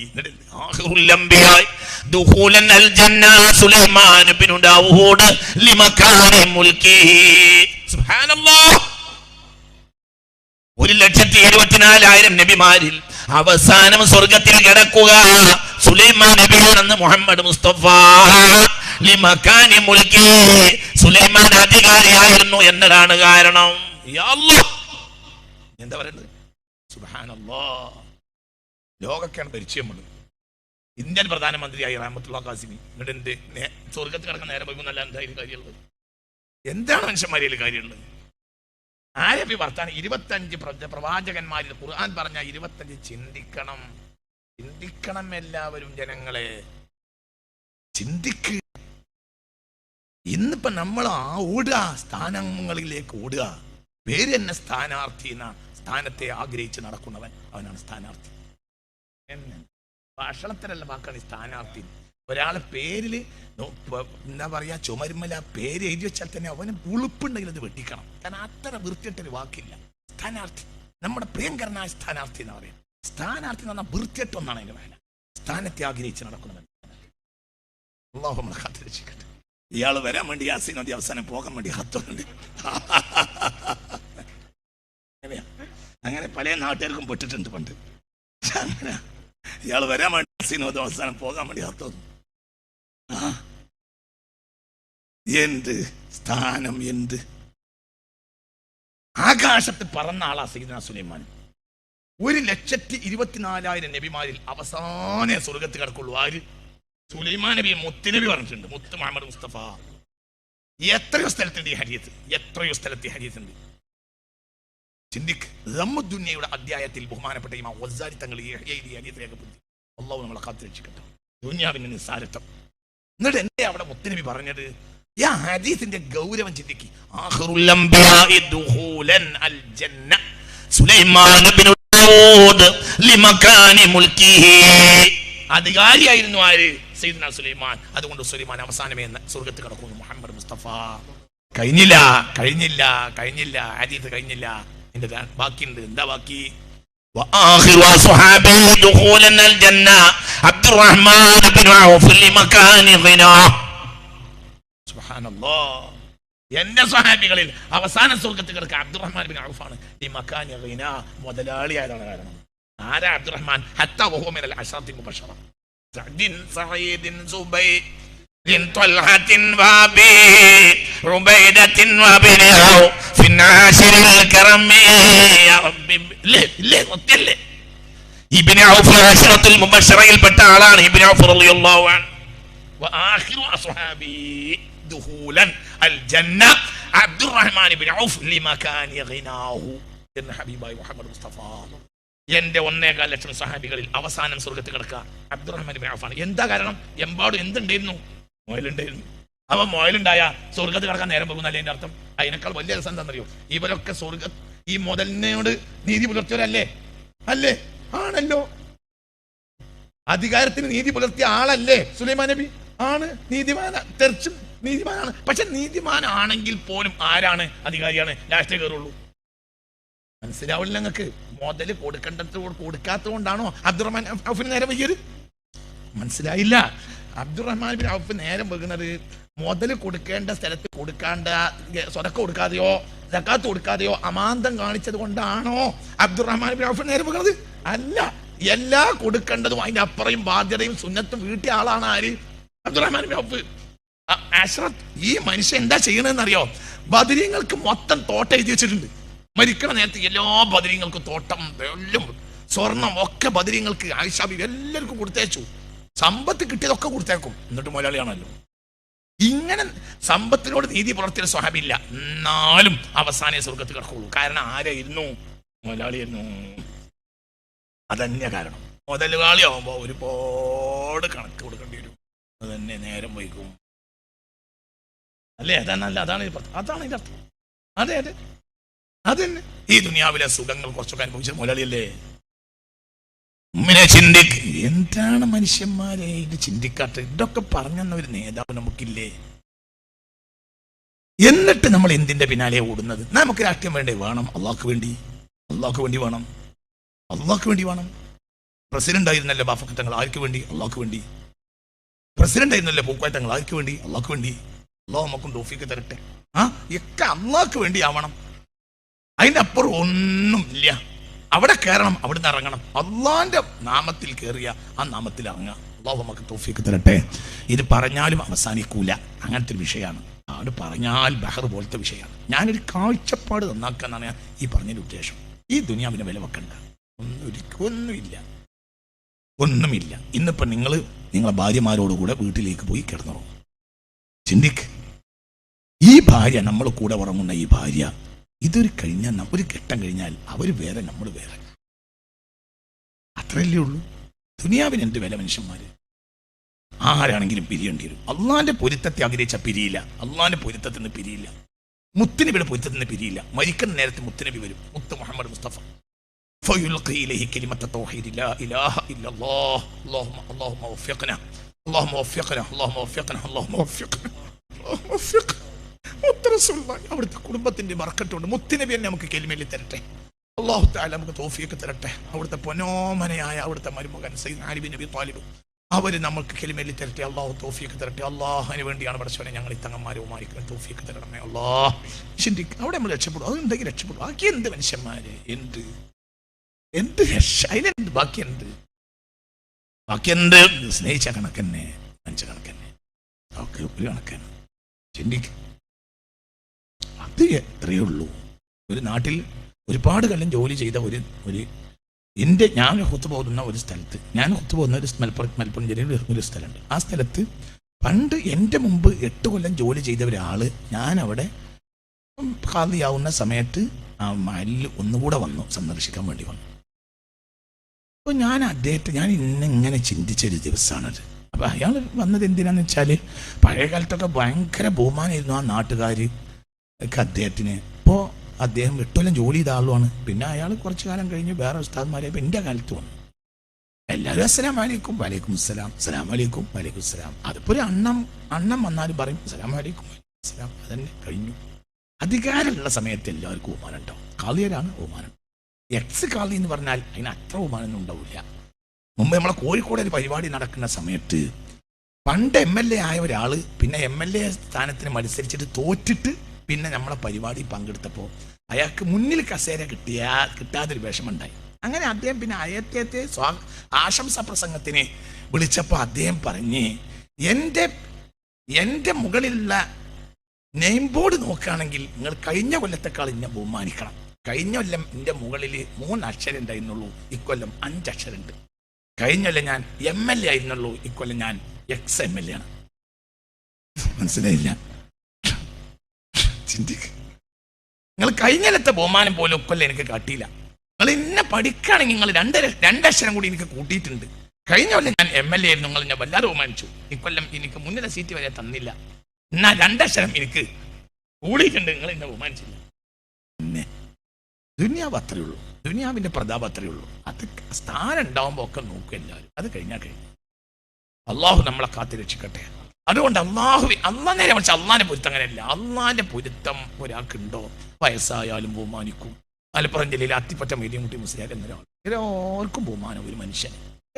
A: സുബ്ഹാനല്ലാഹ്. 1,74,000 നബിമാരിൽ അവസാനം സ്വർഗത്തിൽ കിടക്കുക സുലൈമാൻ നബിയാണെന്ന് മുഹമ്മദ് മുസ്തഫ. ലിമകാനി മുൽക്കി, സുലൈമാൻ അധികാരിയായിരുന്നു എന്നതാണ് കാരണം. യാ അല്ലാഹ്, എന്താ പറയുന്നത്? സുബ്ഹാനല്ലാഹ്. ലോകക്കാണ് പരിചയമുള്ളത്. ഇന്ത്യൻ പ്രധാനമന്ത്രിയായി റഹ്മത്തുള്ളാഹി ഖാസിമി. എന്നിട്ട് എന്ത് സ്വർഗത്തിൽ കിടക്കുന്ന നേരെ പോകുന്നല്ല എന്തായാലും കാര്യമുള്ളത്? എന്താണ് മനുഷ്യന്മാരിൽ കാര്യമുള്ളത്? ആരബി വർത്താനം 25 പ്രവാചകന്മാരിൽ ഖുർആൻ പറഞ്ഞ 25 ചിന്തിക്കണം. ചിന്തിക്കണം എല്ലാവരും, ജനങ്ങളെ ചിന്തിക്ക്. ഇന്നിപ്പോ നമ്മൾ ഓടുക, സ്ഥാനങ്ങളിലേക്ക് ഓടുക. പേര് തന്നെ സ്ഥാനാർത്ഥി എന്ന സ്ഥാനത്തെ ആഗ്രഹിച്ച് നടക്കുന്നവൻ, അവനാണ് സ്ഥാനാർത്ഥി. ഭാഷണത്തിലല്ല വാക്കാണ് ഈ സ്ഥാനാർത്ഥി. ഒരാളെ പേരിൽ എന്താ പറയാ, ചുമരുമല പേര് എഴുതി വെച്ചാൽ തന്നെ അവന് ഉളുപ്പുണ്ടെങ്കിൽ അത് വെട്ടിക്കണം. കാരണം അത്ര വൃത്തിയിട്ടൊരു വാക്കില്ല സ്ഥാനാർത്ഥി. നമ്മുടെ പ്രിയങ്കരനായ സ്ഥാനാർത്ഥി എന്ന് പറയാം. സ്ഥാനാർത്ഥി എന്ന് പറഞ്ഞാൽ വൃത്തിയിട്ടൊന്നാണ് അതിന്റെ വേല. സ്ഥാനത്തെ ആഗ്രഹിച്ച് നടക്കുന്നവൻ. അല്ലാഹു നമ്മളെ കാത്തിരക്ഷിക്കട്ടെ. ഇയാൾ വരാൻ വേണ്ടി യാസീൻ നദി അവസാനം പോകാൻ വേണ്ടി ഹത്തുണ്ട്. അങ്ങനെ പല നാട്ടുകാർക്കും പെട്ടിട്ടുണ്ട് പണ്ട്. അങ്ങനെ ഇയാൾ വരാൻ വേണ്ടി യാസീൻ നദി അവസാനം പോകാൻ വേണ്ടി ഹത്തുന്നു. എന്ത് സ്ഥാനം, എന്ത് ആകാശത്ത് പറന്ന ആളാ സയ്യിദുനാ സുലൈമാൻ. 1,24,000 നബിമാരിൽ അവസാന സ്വർഗത്ത് കിടക്കുള്ളൂ. ആര്? സുലൈമാൻ നബി. മുത്തുനബി പറഞ്ഞിട്ടുണ്ട്, മുത്ത് മുഹമ്മദ് മുസ്തഫ. എത്രയോ സ്ഥലത്തുണ്ട് ഈ ഹദീസ്, എത്രയോ സ്ഥലത്ത് ഈ ഹദീസ് ഉണ്ട്. ചിന്തിക്ക്. ദുനിയയുടെ അധ്യായത്തിൽ ബഹുമാനപ്പെട്ട ഇമാം ഗസാലി തങ്ങൾ ഈ ഹദീസ് രേഖപ്പെടുത്തി. അല്ലാഹു നമ്മളെ കാത്തുരക്ഷിക്കട്ടെ. ദുനിയാവിന്റെ നിസ്സാരത്വം. എന്നിട്ട് എന്തേ അവിടെ മുത്തുനബി പറഞ്ഞത്? ഈ ഹദീസിന്റെ ഗൗരവം ചിന്തിക്ക്. ആഖിറുൽ അംബിയാഇ ദുഖൂലൻ അൽ ജന്ന സുലൈമാൻ ഇബ്നു ദാവൂദ് ലിമകാനി മുൽക്കിഹി. അധികാരിയായിരുന്നു ആര്? സയ്യിദ്നാ സുലൈമാൻ. അതുകൊണ്ട് സുലൈമാൻ അവസാനമേ സ്വർഗത്ത് കിടക്കുന്നു. മുഹമ്മദ് മുസ്തഫ. കഴിഞ്ഞില്ല, കഴിഞ്ഞില്ല, കഴിഞ്ഞില്ല. ഹദീസ് കഴിഞ്ഞില്ല. ഇതിന്റെ ബാക്കിയുണ്ട്. എന്താ ബാക്കി? وآخر أصحابه دخولا الجنة عبد الرحمن بن عوف لمكان غناه. سبحان الله. എന്റെ സ്വഹാബികളിൽ അവസാന സ്വർഗത്തിൽ കിടക്കുക അബ്ദുറഹ്മാൻ ബിൻ ഔഫാണ്. ലിമകാൻ ഗിന, മുതലാളിയായതാണ് കാരണം. ആരാ അബ്ദുറഹ്മാൻ? ഹത്താ വഹുവ മിനൽ അശറത്തിൽ മുബശ്ശറ. സഅദിൻ സഈദിൻ സുബൈദിൻ ത്വൽഹത്തിൻ വബി ഉബൈദത്തിൻ വബിനഹു ഫിന്നാശിരിൽ കറമി യാ റബ്ബി. ഒറ്റല്ലേ ഇബ്നു ഔഫ് അശറത്തുൽ മുബശ്ശറയിൽപ്പെട്ട ആളാണ് ഇബ്നു ഔഫ് റളിയല്ലാഹു അൻഹു. വആഖിറു അസ്ഹാബി ദുഖൂലൻ അൽ ജന്ന അബ്ദുറഹ്മാൻ ഇബ്നു ഔഫ് ലിമകാനി ഗിനാഹു എന്ന ഹബീബായി മുഹമ്മദ് മുസ്തഫ. എന്റെ 1.25 ലക്ഷം സഹാബികളിൽ അവസാനം സ്വർഗത്ത് കിടക്കുക അബ്ദുറഹ്മാൻ ഇബ്നു ഔഫാണ്. എന്താ കാരണം? എമ്പാടും എന്തുണ്ടായിരുന്നു? മുയലുണ്ടായിരുന്നു. അവൻ മുയലുണ്ടായ സ്വർഗത്ത് കിടക്കാൻ നേരം പോകുന്നല്ലേ എന്റെ അർത്ഥം? അതിനേക്കാൾ വലിയ രസം എന്താണെന്നറിയോ? ഇവരൊക്കെ ഈ മുതലിനോട് നീതി പുലർത്തിയവരല്ലേ? അല്ലേ? ആണല്ലോ. അധികാരത്തിന് നീതി പുലർത്തിയ ആളല്ലേ സുലൈമാൻ നബി? ആണ്. തെർച്ചും നീതിമാനാണ്. പക്ഷെ നീതിമാനാണെങ്കിൽ പോലും ആരാണ്? അധികാരിയാണ്. ലാസ്റ്റേ കയറുള്ളൂ. മനസ്സിലാവില്ല നിങ്ങൾക്ക്? മുതല് കൊടുക്കാത്തത് കൊണ്ടാണോ അബ്ദുറഹ്മാൻ ഔഫിന് നേരം വൈകിയത്? മനസ്സിലായില്ല. അബ്ദുറഹ്മാൻ ബിൻ ഔഫ് നേരം വെക്കുന്നത് മുതല് കൊടുക്കേണ്ട സ്ഥലത്ത് കൊടുക്കാണ്ട, സ്വതക്ക കൊടുക്കാതെയോ സക്കാത്ത് കൊടുക്കാതെയോ അമാന്തം കാണിച്ചത് കൊണ്ടാണോ അബ്ദുറഹ്മാൻ ബിൻ ഔഫ് നേരം വെക്കുന്നത്? അല്ല. എല്ലാ കൊടുക്കേണ്ടതും അതിന്റെ അപ്പുറയും ബാധ്യതയും സുന്നത്തും വീട്ടിയ ആളാണ് ആര്? അബ്ദുറഹ്മാൻ ബിൻ ഔഫ്. അശ്റത്ത്. ഈ മനുഷ്യൻ എന്താ ചെയ്യണമെന്ന് അറിയോ? ബദരീങ്ങൾക്ക് മൊത്തം തോട്ടം എഴുതി വെച്ചിട്ടുണ്ട്. മരിക്കണ നേരത്തെ എല്ലാ ബദരീങ്ങൾക്കും തോട്ടം, എല്ലാം സ്വർണം ഒക്കെ ബദരീങ്ങൾക്ക് ആയിഷാബി എല്ലാവർക്കും കൊടുത്തേച്ചു. സമ്പത്ത് കിട്ടിയതൊക്കെ കൊടുത്തേക്കും. എന്നിട്ട് മുതലാളിയാണല്ലോ. ഇങ്ങനെ സമ്പത്തിനോട് നീതി പുലർത്തിയ സ്വഹാബില്ല. എന്നാലും അവസാനേ സ്വർഗത്ത് കിടക്കുള്ളൂ. കാരണം ആരായിരുന്നു? മുതലാളിയായിരുന്നു. അതന്നെ കാരണം. മുതലാളിയാവുമ്പോ ഒരുപാട് കണക്ക് കൊടുക്കേണ്ടി വരും. അതന്നെ നേരം വൈകും അല്ലേ? അതാണ് അതാണ് ഇതിന്റെ അർത്ഥം. അതെ അതെ, അതന്നെ. ഈ ദുനിയാവിലെ സുഖങ്ങൾ കുറച്ചൊക്കെ അനുഭവിച്ച മുതലാളിയല്ലേ? ചിന്തിക്ക്. എന്താണ് മനുഷ്യന്മാരെ ഇത് ചിന്തിക്കാത്ത? ഇതൊക്കെ പറഞ്ഞെന്ന ഒരു നേതാവ് നമുക്കില്ലേ? എന്നിട്ട് നമ്മൾ എന്തിന്റെ പിന്നാലെ ഓടുന്നത്? നമുക്ക് രാഷ്ട്രീയം വേണ്ടേ? വേണം. അള്ളാഹ്ക്ക് വേണ്ടി വേണം. അള്ളാഹ്ക്ക് വേണ്ടി വേണം. പ്രസിഡന്റ് ആയിരുന്നല്ലേ ബാഫക്കത്തങ്ങൾ? ആർക്ക് വേണ്ടി? അള്ളാഹ്ക്ക് വേണ്ടി. പ്രസിഡന്റ് ആയിരുന്നല്ലേ പൂക്കോയത്തങ്ങൾ? ആർക്ക് വേണ്ടി? അള്ളാഹ്ക്ക് വേണ്ടി. അള്ളാഹു നമുക്കും തൗഫീഖ് തരട്ടെ. ഒക്കെ അള്ളാഹ്ക്ക് വേണ്ടി ആവണം. അതിന്റെ അപ്പുറം ഒന്നും ഇല്ല. അവിടെ കയറണം, അവിടുന്ന് ഇറങ്ങണം. അള്ളാന്റെ നാമത്തിൽ കയറിയ ആ നാമത്തിൽ ഇറങ്ങുക. അള്ളാഹു നമുക്ക് തൗഫീഖ് തരട്ടെ. ഇത് പറഞ്ഞാലും അവസാനിക്കൂല, അങ്ങനത്തെ ഒരു വിഷയമാണ്. അത് പറഞ്ഞാൽ ബഹർ പോലത്തെ വിഷയമാണ്. ഞാനൊരു കാഴ്ചപ്പാട് നന്നാക്കുക എന്നാണ് ഞാൻ ഈ പറഞ്ഞതിൻ്റെ ഉദ്ദേശം. ഈ ദുനിയാവിനെ വില വെക്കണ്ട, ഒന്നുമില്ല. ഇന്നിപ്പം നിങ്ങളെ ഭാര്യമാരോടുകൂടെ വീട്ടിലേക്ക് പോയി കിടന്നുറങ്ങും. ചിന്തിക്ക്, ഈ ഭാര്യ നമ്മൾ കൂടെ ഉറങ്ങുന്ന ഈ ഭാര്യ, ഇതൊരു കഴിഞ്ഞാൽ ഒരു ഘട്ടം കഴിഞ്ഞാൽ അവർ വേറെ, നമ്മൾ വേറെ. അത്രയല്ലേ ഉള്ളൂ. ദുനിയാവിന് എന്ത് വില മനുഷ്യന്മാര്? ആരാണെങ്കിലും പിരിയേണ്ടി വരും. അള്ളാന്റെ പൊരുത്തത്തെ ആഗ്രഹിച്ച പിരിയില്ല, അള്ളാന്റെ പൊരുത്തത്തിൽ നിന്ന് പിരിയില്ല, മുത്തുനബിയുടെ പൊരുത്തത്തിൽ നിന്ന് പിരിയില്ല. മരിക്കുന്ന നേരത്തെ മുത്തുനബി വരും, മുത്ത് മുഹമ്മദ് മുസ്തഫ. فيلقي إليه كلمة التوحيد لا إله إلا الله. اللهم وفقنا، اللهم وفقنا، اللهم وفقنا، اللهم وفقنا، اللهم وفقنا. അവിടുത്തെ കുടുംബത്തിന്റെ ബർക്കത്തുണ്ട്. മുത്തുനബി തന്നെ നമുക്ക് കലിമയിൽ തരട്ടെ. അല്ലാഹു തആല നമുക്ക് തൗഫീഖ് തരട്ടെ. അവിടുത്തെ പൊന്നോമനയായ അവിടുത്തെ മരുമകൻ Sayyid Ali bin Abi Talib, അവർ നമുക്ക് കലിമയിൽ തരട്ടെ. അല്ലാഹു തൗഫീഖ് തരട്ടെ. അല്ലാഹുവിന് വേണ്ടിയാണ് പടച്ചവനെ ഞങ്ങൾ ഈ തങ്ങന്മാരെ ഉമാനിക്കുന്നത്. തൗഫീഖ് തരണമേ അല്ലാഹ്. ചിന്തിക്ക്, അവിടെ നമ്മൾ രക്ഷപ്പെടും. അതുണ്ടെങ്കിൽ രക്ഷപ്പെടും. ബാക്കി എന്ത് മനുഷ്യന്മാര്, എന്ത് രക്ഷ, അതിനെന്ത് ബാക്കിയുണ്ട്? സ്നേഹിച്ച കണക്കന്നെ, മനുഷ്യ കണക്കന്നെ, ഒക്കെ ഒരു കണക്കാണ്. ചിന്തിക്ക്, അത് എത്രയേ ഉള്ളൂ. ഒരു നാട്ടിൽ ഒരുപാട് കാലം ജോലി ചെയ്ത ഞാൻ ഹുത്തുബ ഓതുന്ന ഒരു സ്ഥലത്ത്, ഒരു മലപ്പുറം ജില്ലയിൽ ഒരു സ്ഥലമുണ്ട്. ആ സ്ഥലത്ത് പണ്ട് എൻ്റെ മുമ്പ് 8 കൊല്ലം ജോലി ചെയ്ത ഒരാള് ഞാനവിടെ ഖാദിയാവുന്ന സമയത്ത് ആ മഹലിൽ ഒന്നുകൂടെ സന്ദർശിക്കാൻ വേണ്ടി വന്നു. അപ്പോൾ ഞാൻ ഇന്നിങ്ങനെ ചിന്തിച്ചൊരു ദിവസമാണത്. അപ്പോൾ അയാൾ വന്നത് എന്തിനാന്ന് വെച്ചാൽ, പഴയ കാലത്തൊക്കെ ഭയങ്കര ബഹുമാനമായിരുന്നു ആ നാട്ടുകാർ ഒക്കെ അദ്ദേഹത്തിന്. ഇപ്പോൾ അദ്ദേഹം 8 കൊല്ലം ജോലി ചെയ്ത ആളുമാണ്. പിന്നെ അയാൾ കുറച്ചു കാലം കഴിഞ്ഞ് വേറെ ഉസ്താദ്മാരെ ഇപ്പം എൻ്റെ കാലത്ത് വന്നു. എല്ലാവരും അസ്സലാം വലൈക്കും, വലൈക്കും അസ്സലാം, അസ്സലാം വലൈക്കും, വലൈക്കും അസ്സലാം. അതിപ്പോൾ ഒരു അണ്ണം വന്നാലും പറയും അസ്സലാം വലൈക്കും, വലൈക്കും അസ്സലാം. അതന്നെ കഴിഞ്ഞു. അധികാരമുള്ള സമയത്ത് എല്ലാവർക്കും ബഹുമാനം ഉണ്ടാവും. ഖാദിയരാണ് ബഹുമാനം. എക്സ് ഖാദി എന്ന് പറഞ്ഞാൽ അതിന് അത്ര ബഹുമാനമൊന്നും ഉണ്ടാവില്ല. മുമ്പ് നമ്മളെ കോഴിക്കോട് ഒരു പരിപാടി നടക്കുന്ന സമയത്ത് പണ്ട് MLA ആയ ഒരാൾ പിന്നെ MLA സ്ഥാനത്തിന് മത്സരിച്ചിട്ട് തോറ്റിട്ട് പിന്നെ നമ്മളെ പരിപാടി പങ്കെടുത്തപ്പോൾ അയാൾക്ക് മുന്നിൽ കസേര കിട്ടാതൊരു വിഷമുണ്ടായി. അങ്ങനെ അദ്ദേഹം പിന്നെ അയത്തെ ആശംസാ പ്രസംഗത്തിന് വിളിച്ചപ്പോൾ അദ്ദേഹം പറഞ്ഞ്, എൻ്റെ മുകളിലുള്ള നെയിം ബോർഡ് നോക്കുകയാണെങ്കിൽ നിങ്ങൾ കഴിഞ്ഞ കൊല്ലത്തെക്കാൾ എന്നെ ബഹുമാനിക്കണം. കഴിഞ്ഞ കൊല്ലം എൻ്റെ മുകളിൽ 3 അക്ഷരം ഉണ്ടായിരുന്നുള്ളൂ, ഇക്കൊല്ലം 5 അക്ഷരമുണ്ട്. കഴിഞ്ഞ കൊല്ലം ഞാൻ MLA ആയിരുന്നുള്ളൂ, ഇക്കൊല്ലം ഞാൻ XMLA ആണ്. മനസ്സിലായില്ല? ചിന്തിക്ക്, നിങ്ങൾ കഴിഞ്ഞത്തെ ബഹുമാനം പോലും ഇക്കൊല്ലം എനിക്ക് കാട്ടിയില്ല. നിങ്ങൾ എന്നെ പഠിക്കുകയാണെങ്കിൽ നിങ്ങൾ 2 അക്ഷരം കൂടി എനിക്ക് കൂട്ടിയിട്ടുണ്ട്. കഴിഞ്ഞ കൊല്ലം ഞാൻ MLA ആയിരുന്നു, നിങ്ങൾ ഞാൻ വല്ലാതെ ബഹുമാനിച്ചു. ഇക്കൊല്ലം എനിക്ക് മുന്നിലെ സീറ്റ് വരെ തന്നില്ല, എന്നാൽ 2 അക്ഷരം എനിക്ക് കൂടിയിട്ടുണ്ട്, നിങ്ങൾ എന്നെ ബഹുമാനിച്ചില്ല. പിന്നെ ദുനിയാവ് അത്രയേ ഉള്ളൂ, ദുനിയാവിന്റെ പ്രതാപം അത്രയേ ഉള്ളൂ. അത് സ്ഥാനം ഉണ്ടാവുമ്പോൾ ഒക്കെ നോക്കും എല്ലാവരും. അത് കഴിഞ്ഞാൽ കഴിഞ്ഞു. അള്ളാഹു നമ്മളെ കാത്തി രക്ഷിക്കട്ടെ. അതുകൊണ്ട് നേരെ മറിച്ച് അള്ളാന്റെ പൊരുത്തം അങ്ങനെയല്ല. അള്ളാന്റെ പൊരുത്തം ഒരാൾക്കുണ്ടോ, വയസ്സായാലും ബഹുമാനിക്കും. മലപ്പുറം ജില്ലയിൽ അത്തിപ്പറ്റ മീഡിയംകുട്ടി മുസ്ലിയാർ എന്നൊരാൾ, എല്ലാവർക്കും ബഹുമാനം. ഒരു മനുഷ്യൻ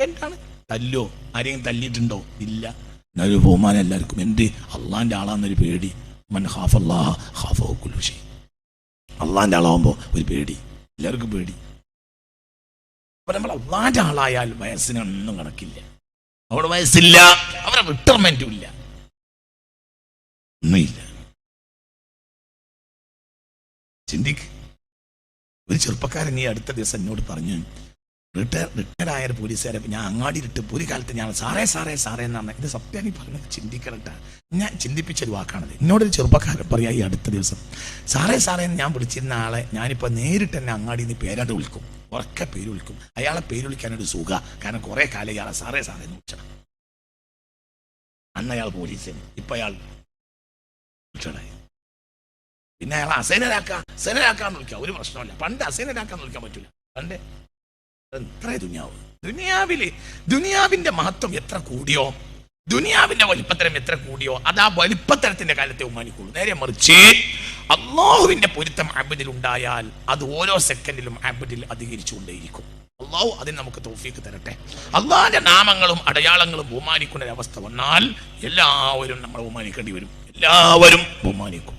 A: എന്താണ് തല്ലോ, ആരെയും തല്ലിയിട്ടുണ്ടോ? ഇല്ല. എന്നൊരു ബഹുമാനം എല്ലാവർക്കും. എന്ത്? അള്ളാന്റെ ആളാന്നൊരു പേടി. മൻ ഖാഫല്ലാഹ ഖാഫഹു കുല്ലു ഷൈ. അള്ളാന്റെ ആളാവുമ്പോൾ ഒരു പേടി, എല്ലാവർക്കും പേടി. അപ്പൊ നമ്മൾ അള്ളാന്റെ ആളായാൽ വയസ്സിനൊന്നും കണക്കില്ല. അവിടെ വയസ്സില്ല, അവരെ റിട്ടയർമെന്റും ഇല്ല, ഒന്നുമില്ല. ചിന്തിക്ക്, ഒരു ചെറുപ്പക്കാരൻ ഈ അടുത്ത ദിവസം എന്നോട് പറഞ്ഞു, റിട്ടയർഡ് ആയ ഒരു പോലീസുകാരെ ഞാൻ അങ്ങാടിയിലിട്ട് ഒരു കാലത്ത് ഞാൻ സാറേ എന്ന് പറഞ്ഞാൽ, ഇത് സത്യം പറഞ്ഞത് ചിന്തിക്കണട്ട. ഞാൻ ചിന്തിപ്പിച്ചൊരു വാക്കാണത്. എന്നോടൊരു ചെറുപ്പക്കാരൻ പറയാ ഈ അടുത്ത ദിവസം, സാറേ എന്ന് ഞാൻ വിളിച്ചിരുന്ന ആളെ ഞാനിപ്പോൾ നേരിട്ട് തന്നെ അങ്ങാടിയിൽ നിന്ന് പേരാണ്ട് വിളിക്കും, ഉറക്കെ പേര് വിളിക്കും. അയാളെ പേര് വിളിക്കാനൊരു സുഖ, കാരണം കുറെ കാലം ഇയാളെ സാറേ എന്ന് വിളിച്ചണം. അന്ന് അയാൾ പോലീസ്, ഇപ്പൊ അയാൾ റിട്ടയർഡായി. പിന്നെ അയാൾ അസൈനരാക്കാന്ന് വിളിക്കാം, ഒരു പ്രശ്നമില്ല. പണ്ട് അസൈനരാക്കാന്ന് വിളിക്കാൻ പറ്റില്ല. പണ്ട് എത്ര ദുനിയാവിന്റെ മഹത്വം എത്ര കൂടിയോ, ദുനിയാവിന്റെ വലിപ്പത്തരം എത്ര കൂടിയോ, അത് ആ വലിപ്പത്തരത്തിന്റെ കാലത്തെ ഉമ്മാനിക്കുള്ളൂ. നേരെ മറിച്ച് അള്ളാഹുവിന്റെ പൊരുത്തം അബ്ദിൽ ഉണ്ടായാൽ അത് ഓരോ സെക്കൻഡിലും അബ്ദിൽ അധികരിച്ചുകൊണ്ടേയിരിക്കും. അള്ളാഹു അതിന് നമുക്ക് തൗഫീഖ് തരട്ടെ. അള്ളാഹിന്റെ നാമങ്ങളും അടയാളങ്ങളും ബഹുമാനിക്കുന്ന ഒരവസ്ഥ വന്നാൽ എല്ലാവരും നമ്മൾ ബഹുമാനിക്കേണ്ടി വരും. എല്ലാവരും ബഹുമാനിക്കും.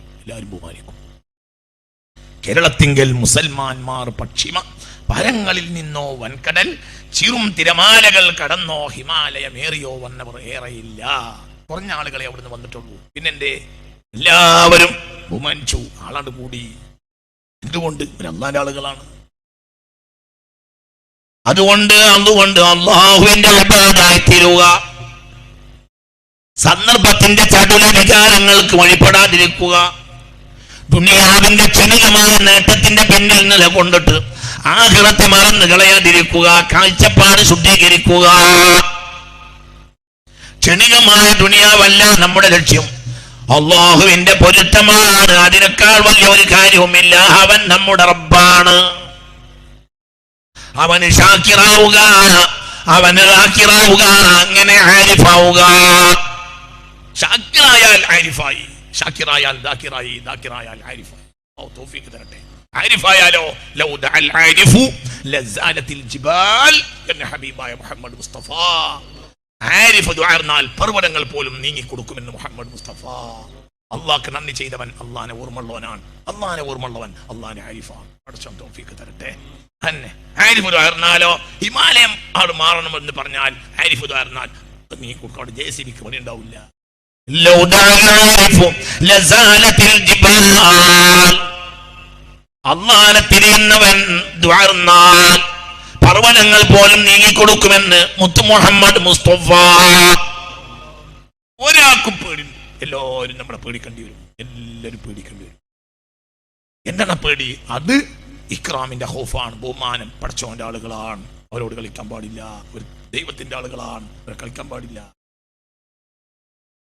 A: കേരളത്തിങ്കൽ മുസൽമാന്മാർ പരങ്ങളിൽ നിന്നോ വൻകടൽ ചിറും തിരമാലകൾ കടന്നോ ഹിമാലയമേറിയോ വന്നവർ ഏറെയില്ല. കുറഞ്ഞ ആളുകളെ അവിടുന്ന് വന്നിട്ടുള്ളൂ. പിന്നെ എല്ലാവരും ബഹുമാനിച്ചു, ആളാണ്ട് കൂടി. എന്തുകൊണ്ട്? അള്ളാന്റെ ആളുകളാണ്. അതുകൊണ്ട് അള്ളാഹുവിന്റെ ഇബാദത്തായി തീരുക, സന്ദർഭത്തിന്റെ ചടുല വികാരങ്ങൾക്ക് വഴിപ്പെടാതിരിക്കുക, ദുനിയാവിന്റെ ക്ഷണികമായ നേട്ടത്തിന്റെ പിന്നിൽ നിലകൊണ്ടിട്ട് ആഖിറത്തെ മറന്നു കളയാതിരിക്കുക, കാഴ്ചപ്പാട് ശുദ്ധീകരിക്കുക. ക്ഷണികമായ ദുനിയാവല്ല നമ്മുടെ ലക്ഷ്യം, അള്ളാഹുവിന്റെ പൊരുത്തമാണ്. അതിനേക്കാൾ വലിയ ഒരു കാര്യവുമില്ല. അവൻ നമ്മുടെ റബ്ബാണ്. അവന് ഷാക്കിറാവുക, അവന് റാക്കിറാവുക, അങ്ങനെ ആരിഫാവുക. ഷാക്കിറായാൽ ആരിഫായി, ഷാക്കിറായാൽ ദാക്കിറായി, ദാക്കിറായാൽ ആരിഫായി. തൗഫീഖ് തരട്ടെ. ആരിഫായാലോ ലൗ ദഅൽ ആരിഫു ലസാലത്തിൽ ജിബാൽ എന്ന ഹബീബായ മുഹമ്മദ് മുസ്തഫ. ആരിഫ് ദുആർനാൽ പർവ്വതങ്ങൾ പോലും നീങ്ങി കൊടുക്കുമെന്ന് മുഹമ്മദ് മുസ്തഫ. അള്ളാഹ്ക്ക് നന്ദി ചെയ്തവൻ അള്ളാനെ ഓർമ്മയുള്ളവനാണ്. അള്ളാനെ ഓർമ്മയുള്ളവൻ അള്ളാനെ ആരിഫാണ്. പടച്ചോൻ തൗഫീഖ് തരട്ടെ. ആരിഫ് ദുആർനാലോ ഹിമാലയം ആട് മാറണമെന്ന് പറഞ്ഞാൽ ആരിഫ് ദുആർനാൽ നീ കൊടുക്കാട് JCBക്ക് പണി ഉണ്ടാവില്ല. ലൗ ദഅൽ ആരിഫു ലസാലത്തിൽ ജിബാൽ. അള്ളാനെ തിരിയുന്നവൻ ദുആർനാൽ പർവ്വതങ്ങൾ പോലും നീങ്ങിക്കൊടുക്കുമെന്ന് മുത്തു മുഹമ്മദ് മുസ്തഫ. ഒരാൾക്കും പേടി, എല്ലാവരും നമ്മളെ പേടിക്കേണ്ടി വരും. എല്ലാവരും പേടിക്കേണ്ടി വരും. എന്താണ് പേടി? അത് ഇക്രാമിന്റെ ഖൗഫാണ്, ബഹുമാനം. പടച്ചോന്റെ ആളുകളാണ്, അവരോട് കളിക്കാൻ പാടില്ല. ഒരു ദൈവത്തിന്റെ ആളുകളാണ്, അവരെ കളിക്കാൻ പാടില്ല.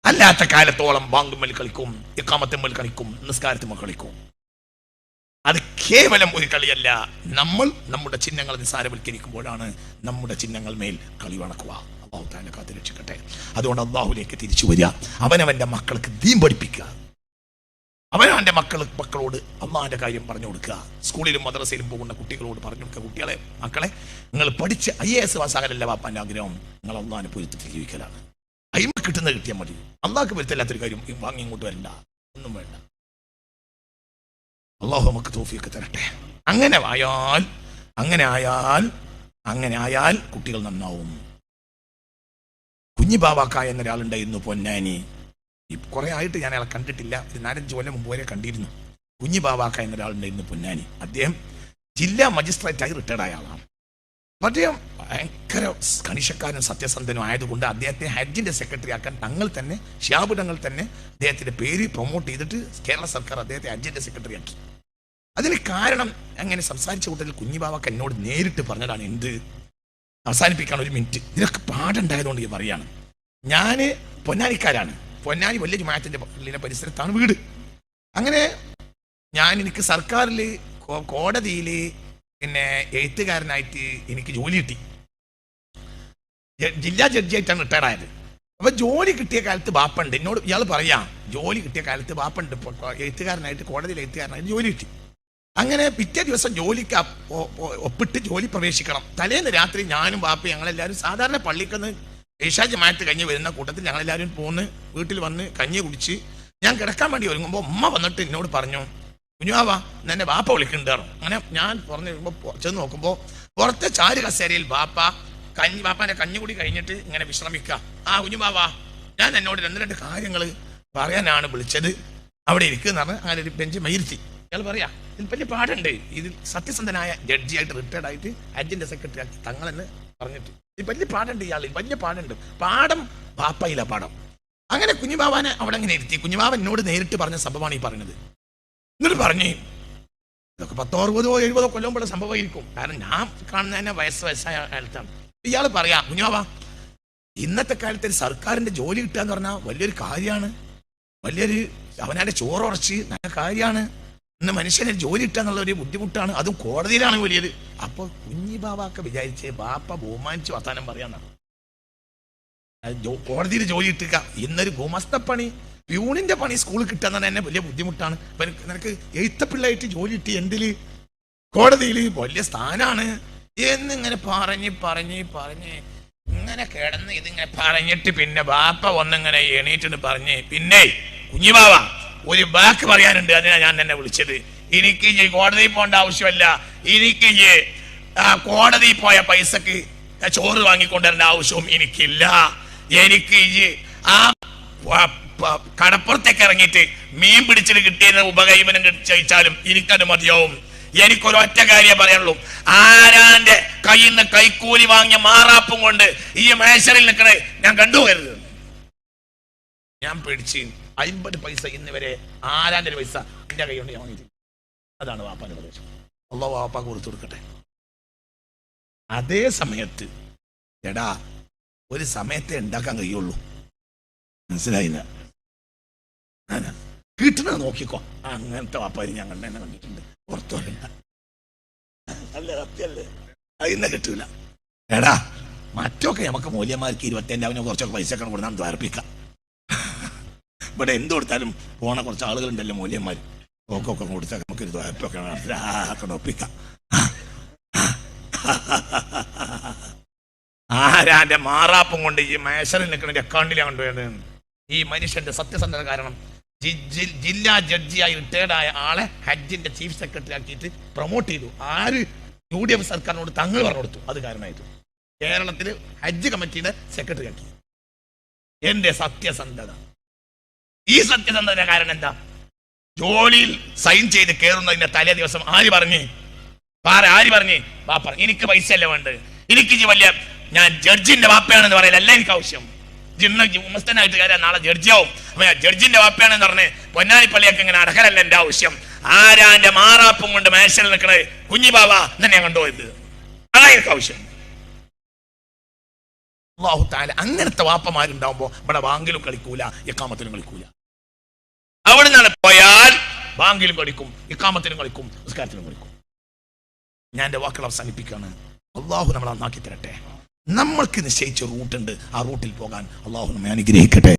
A: അല്ലാത്ത കാലത്തോളം ബാങ്കുമ്മൽ കളിക്കും, ഇഖാമത്തുമ്മൽ കളിക്കും, നിസ്കാരത്തുമ്മൽ കളിക്കും. അത് കേവലം ഒരു കളിയല്ല. നമ്മൾ നമ്മുടെ ചിഹ്നങ്ങൾ നിസ്സാരവൽക്കരിക്കുമ്പോഴാണ് നമ്മുടെ ചിഹ്നങ്ങൾ മേൽ കളി വണക്കുക. അള്ളാഹു തആല കാത്ത് രക്ഷിക്കട്ടെ. അതുകൊണ്ട് അള്ളാഹുലേക്ക് തിരിച്ചു വരിക, അവനവന്റെ മക്കൾക്ക് ദീൻ പഠിപ്പിക്കുക, അവനവന്റെ മക്കളോട് അള്ളാഹിന്റെ കാര്യം പറഞ്ഞു കൊടുക്കുക. സ്കൂളിലും മദ്രസയിലും പോകുന്ന കുട്ടികളോട് പറഞ്ഞു കൊടുക്കുക, കുട്ടികളെ, മക്കളെ, നിങ്ങൾ പഠിച്ച് IAS പാസ്സാകലല്ല വാപ്പാന്റെ ആഗ്രഹം, നിങ്ങൾ അള്ളാഹിനെ പൊരുത്തത്തിൽ ജീവിക്കലാണ്. അയിമ കിട്ടുന്നത് കിട്ടിയാൽ മതി. അള്ളാഹ്ക്ക് പൊരുത്തല്ലാത്തൊരു കാര്യം വാങ്ങി ഇങ്ങോട്ട് വരണ്ട, ഒന്നും വേണ്ട. അള്ളാഹു നമുക്ക് തൗഫീഖ് തരട്ടെ. അങ്ങനെ ആയാൽ കുട്ടികൾ നന്നാവും. കുഞ്ഞി ബാവാക്ക എന്നൊരാളുണ്ടായിരുന്നു, പൊന്നാനി. കുറെ ആയിട്ട് ഞാൻ അയാളെ കണ്ടിട്ടില്ല, ഒരു 4-5 കൊല്ലം മുമ്പ് വരെ കണ്ടിരുന്നു. കുഞ്ഞി ബാവാക്ക എന്നൊരാളുണ്ടായിരുന്നു, പൊന്നാനി. അദ്ദേഹം ജില്ലാ മജിസ്ട്രേറ്റായി റിട്ടയർഡ് ആളാണ്. അദ്ദേഹം ഭയങ്കര കണിശക്കാരനും സത്യസന്ധനും ആയതുകൊണ്ട് അദ്ദേഹത്തെ ഹജ്ജിന്റെ സെക്രട്ടറി ആക്കാൻ ഷിഹാബ് തങ്ങൾ തന്നെ അദ്ദേഹത്തിന്റെ പേര് പ്രൊമോട്ട് ചെയ്തിട്ട് കേരള സർക്കാർ അദ്ദേഹത്തെ ഹജ്ജിന്റെ സെക്രട്ടറി ആക്കി. അതിന് കാരണം അങ്ങനെ സംസാരിച്ച കൂട്ടത്തിൽ കുഞ്ഞിബാവക്ക് എന്നോട് നേരിട്ട് പറഞ്ഞതാണ്. എന്ത് അവസാനിപ്പിക്കാൻ ഒരു മിനിറ്റ്, ഇതിനൊക്കെ പാടുണ്ടായതുകൊണ്ട് ഞാൻ പറയാണ്. ഞാൻ പൊന്നാനിക്കാരാണ്, പൊന്നാനി വലിയ ജുമാഅത്തിന്റെ പള്ളിയുടെ പരിസരത്താണ് വീട്. അങ്ങനെ എനിക്ക് സർക്കാരിൽ കോടതിയിൽ പിന്നെ എഴുത്തുകാരനായിട്ട് എനിക്ക് ജോലി കിട്ടി. ജില്ലാ ജഡ്ജിയായിട്ടാണ് റിട്ടയർഡ് ആയത്. അപ്പൊ ജോലി കിട്ടിയ കാലത്ത് ബാപ്പുണ്ട്, എന്നോട് ഇയാൾ പറയാം, ജോലി കിട്ടിയ കാലത്ത് ബാപ്പുണ്ട്, എഴുത്തുകാരനായിട്ട് കോടതിയിൽ എഴുത്തുകാരനായിട്ട് ജോലി കിട്ടി. അങ്ങനെ പിറ്റേ ദിവസം ജോലിക്ക് ഒപ്പിട്ട് ജോലി പ്രവേശിക്കണം. തലേന്ന് രാത്രി ഞാനും ബാപ്പയും ഞങ്ങളെല്ലാവരും സാധാരണ പള്ളിക്കൊന്ന് ഏഷ്യാ ജമാഅത്ത് കഴിഞ്ഞ് വരുന്ന കൂട്ടത്തിൽ ഞങ്ങളെല്ലാവരും പോന്ന് വീട്ടിൽ വന്ന് കഞ്ഞി കുടിച്ച് ഞാൻ കിടക്കാൻ വേണ്ടി ഒരുങ്ങുമ്പോൾ ഉമ്മ വന്നിട്ട് എന്നോട് പറഞ്ഞു, കുഞ്ഞുവാ എന്നെ ബാപ്പ വിളിക്കുന്നുണ്ടായിരുന്നു. അങ്ങനെ ഞാൻ പറഞ്ഞു ചെന്ന് നോക്കുമ്പോൾ പുറത്തെ ചാരു കസേരയിൽ ബാപ്പാന്റെ കഞ്ഞുകൂടി കഴിഞ്ഞിട്ട് ഇങ്ങനെ വിശ്രമിക്കുക. ആ കുഞ്ഞുമാവാ, ഞാൻ എന്നോട് 2 കാര്യങ്ങൾ പറയാനാണ് വിളിച്ചത്, അവിടെ ഇരിക്കുന്ന പറഞ്ഞ് അങ്ങനെ ഒരു ബെഞ്ച് മയിരുത്തി. ഇയാൾ പറയാ, ഇതിൽ വലിയ പാടുണ്ട്, ഇതിൽ സത്യസന്ധനായ ജഡ്ജിയായിട്ട് റിട്ടയർഡ് ആയിട്ട് ഹജ്ജിന്റെ സെക്രട്ടറി ആക്കി തങ്ങളെന്ന് പറഞ്ഞിട്ട് ഇത് വലിയ പാടുണ്ട്, ഇയാൾ വലിയ പാടുണ്ട്, പാഠം ബാപ്പയില പാഠം. അങ്ങനെ കുഞ്ഞുബാവാനെ അവിടെ അങ്ങനെ ഇരുത്തി. കുഞ്ഞുബാവൻ എന്നോട് നേരിട്ട് പറഞ്ഞ സംഭവമാണ് ഈ പറയുന്നത്. എന്നിട്ട് പറഞ്ഞു, ഇതൊക്കെ 10, 60, 70 കൊല്ലം സംഭവമായിരിക്കും, കാരണം ഞാൻ കാണുന്ന തന്നെ വയസ്സായ കാലത്താണ്. ഇയാൾ പറയാ, കുഞ്ഞുബാവ, ഇന്നത്തെ കാലത്ത് സർക്കാരിന്റെ ജോലി കിട്ടുക എന്ന് പറഞ്ഞാൽ വലിയൊരു കാര്യമാണ്, വലിയൊരു അവനാന്റെ ചോറുറച്ച് നല്ല കാര്യമാണ്. ഇന്ന് മനുഷ്യനെ ജോലി കിട്ടുക എന്നുള്ള ഒരു ബുദ്ധിമുട്ടാണ്, അതും കോടതിയിലാണ് വലിയത്. അപ്പൊ കുഞ്ഞി ബാബാക്ക വിചാരിച്ച് ബാപ്പ ബഹുമാനിച്ച് വർത്താനം പറയാന്നാണ്. കോടതിയിൽ ജോലി കിട്ടുക, ഇന്നൊരു ഗുമസ്തപ്പണി, പ്യൂണിന്റെ പണി സ്കൂളിൽ കിട്ടുക എന്ന് തന്നെ വലിയ ബുദ്ധിമുട്ടാണ്. അപ്പൊ നിനക്ക് എഴുത്തപ്പിള്ളായിട്ട് ജോലി കിട്ടി, എന്തില്, കോടതിയിൽ വലിയ സ്ഥാനാണ് എന്നിങ്ങനെ പറഞ്ഞ് ഇങ്ങനെ കിടന്ന് ഇതിങ്ങനെ പറഞ്ഞിട്ട് പിന്നെ ബാപ്പ വന്നിങ്ങനെ എണീറ്റെന്ന് പറഞ്ഞ്, പിന്നെ കുഞ്ഞിബാവ ഒരു ബാക്ക് പറയാനുണ്ട്, അതിനാ ഞാൻ എന്നെ വിളിച്ചത്. എനിക്ക് കോടതിയിൽ പോകേണ്ട ആവശ്യമല്ല, എനിക്ക് കോടതി പോയ പൈസക്ക് ചോറ് വാങ്ങിക്കൊണ്ടുവരേണ്ട ആവശ്യവും എനിക്കില്ല. എനിക്ക് ഈ ആ കടപ്പുറത്തേക്ക് ഇറങ്ങിയിട്ട് മീൻ പിടിച്ചിട്ട് കിട്ടിയ ഉപകൈമനം കഴിച്ചാലും എനിക്കത് മതിയാവും. എനിക്കൊരൊറ്റ കാര്യം പറയാനുള്ളൂ, ആരാന്റെ കയ്യിൽ നിന്ന് കൈക്കൂലി വാങ്ങിയ മാറാപ്പും കൊണ്ട് ഈ മേശറിൽ നിൽക്കണേ ഞാൻ കണ്ടുപോകരുത്. ഞാൻ പേടിച്ച് 50 പൈസ ഇന്ന് വരെ ആരാന്റെ പൈസ എന്റെ കൈ കൊണ്ട് ഞാൻ വാങ്ങിയിട്ടില്ല. അതാണ് വാപ്പാന്റെ പ്രദേശം. അള്ളാഹു വാപ്പാക്ക് കൊടുത്തു കൊടുക്കട്ടെ. അതേ സമയത്ത് എടാ ഒരു സമയത്തെ ഉണ്ടാക്കാൻ കഴിയുള്ളൂ, മനസ്സിലായില്ല? കിട്ടണത് നോക്കിക്കോ. അങ്ങനത്തെ വാപ്പാരി ഞങ്ങൾ തന്നെ കണ്ടിട്ടുണ്ട്. പുറത്തു അല്ലേ സത്യല്ലേ? അതിന്ന് കിട്ടൂല. എടാ മറ്റൊക്കെ നമുക്ക് മൂല്യന്മാർക്ക് 25,000 കുറച്ചൊക്കെ പൈസ ഒക്കെ കൊടുത്താൽ ദ്വാരപ്പിക്കാം. ഇവിടെ എന്ത് കൊടുത്താലും പോണ കുറച്ച് ആളുകളുണ്ടല്ലോ മൂല്യന്മാർ, ഓക്കൊക്കെ കൊടുത്താൽ നമുക്കൊരു ദ്വാരപ്പൊക്കെ ഒപ്പിക്കാം. ആരാന്റെ മാറാപ്പും കൊണ്ട് ഈ മേശറിൽ നിൽക്കുന്ന അക്കൗണ്ടിലാണ് കൊണ്ടുപോയത്. ഈ മനുഷ്യന്റെ സത്യസന്ധത കാരണം ജില്ലാ ജഡ്ജിയായി റിട്ടയർഡായ ആളെ ഹജ്ജിന്റെ ചീഫ് സെക്രട്ടറി ആക്കിയിട്ട് പ്രൊമോട്ട് ചെയ്തു. ആര്? UDF സർക്കാരിനോട് തങ്ങൾ പറഞ്ഞു കൊടുത്തു. അത് കാരണമായിട്ട് കേരളത്തിൽ ഹജ്ജ് കമ്മിറ്റിയുടെ സെക്രട്ടറി ആക്കി. എന്റെ സത്യസന്ധത. ഈ സത്യസന്ധത കാരണം എന്താ? ജോലിയിൽ സൈൻ ചെയ്ത് കയറുന്നതിന്റെ തലേ ദിവസം ആര് പറഞ്ഞ് ബാപ്പ എനിക്ക് പൈസ അല്ല വേണ്ടത്, എനിക്ക് വലിയ ഞാൻ ജഡ്ജിന്റെ വാപ്പയാണെന്ന് പറയലല്ല എനിക്ക് ആവശ്യം. ഉമ്മസ്തനായിട്ട് കയറാൻ നാളെ ജഡ്ജിയാവും, ജഡ്ജിന്റെ വാപ്പയാണെന്ന് പറഞ്ഞ് പൊന്നാനിപ്പള്ളിയൊക്കെ ഇങ്ങനെ അടക്കലല്ല എന്റെ ആവശ്യം. ആരാന്റെ മാറാപ്പും കൊണ്ട് മേശയിൽ നിൽക്കണേ കുഞ്ഞി ബാബ തന്നെ കണ്ടുപോയത്, അതാ എനിക്ക് ആവശ്യം. അല്ലാഹു തആല അങ്ങനത്തെ വാപ്പമാരുണ്ടാവുമ്പോ ഇവിടെ ബാങ്കിലും കളിക്കൂല, ഇഖാമത്തിനും കളിക്കൂല. അവിടെ നിന്നാണ് പോയാൽ ബാങ്കിലും കളിക്കും, ഇഖാമത്തിനും കളിക്കും, നിസ്കാരത്തിനും കളിക്കും. ഞാൻ എന്റെ വാക്കുകൾ അവസാനിപ്പിക്കുകയാണ്. അള്ളാഹു നമ്മളെ നന്നാക്കി തരട്ടെ. നമ്മൾക്ക് നിശ്ചയിച്ച റൂട്ടുണ്ട്, ആ റൂട്ടിൽ പോകാൻ അള്ളാഹു നമ്മെ അനുഗ്രഹിക്കട്ടെ.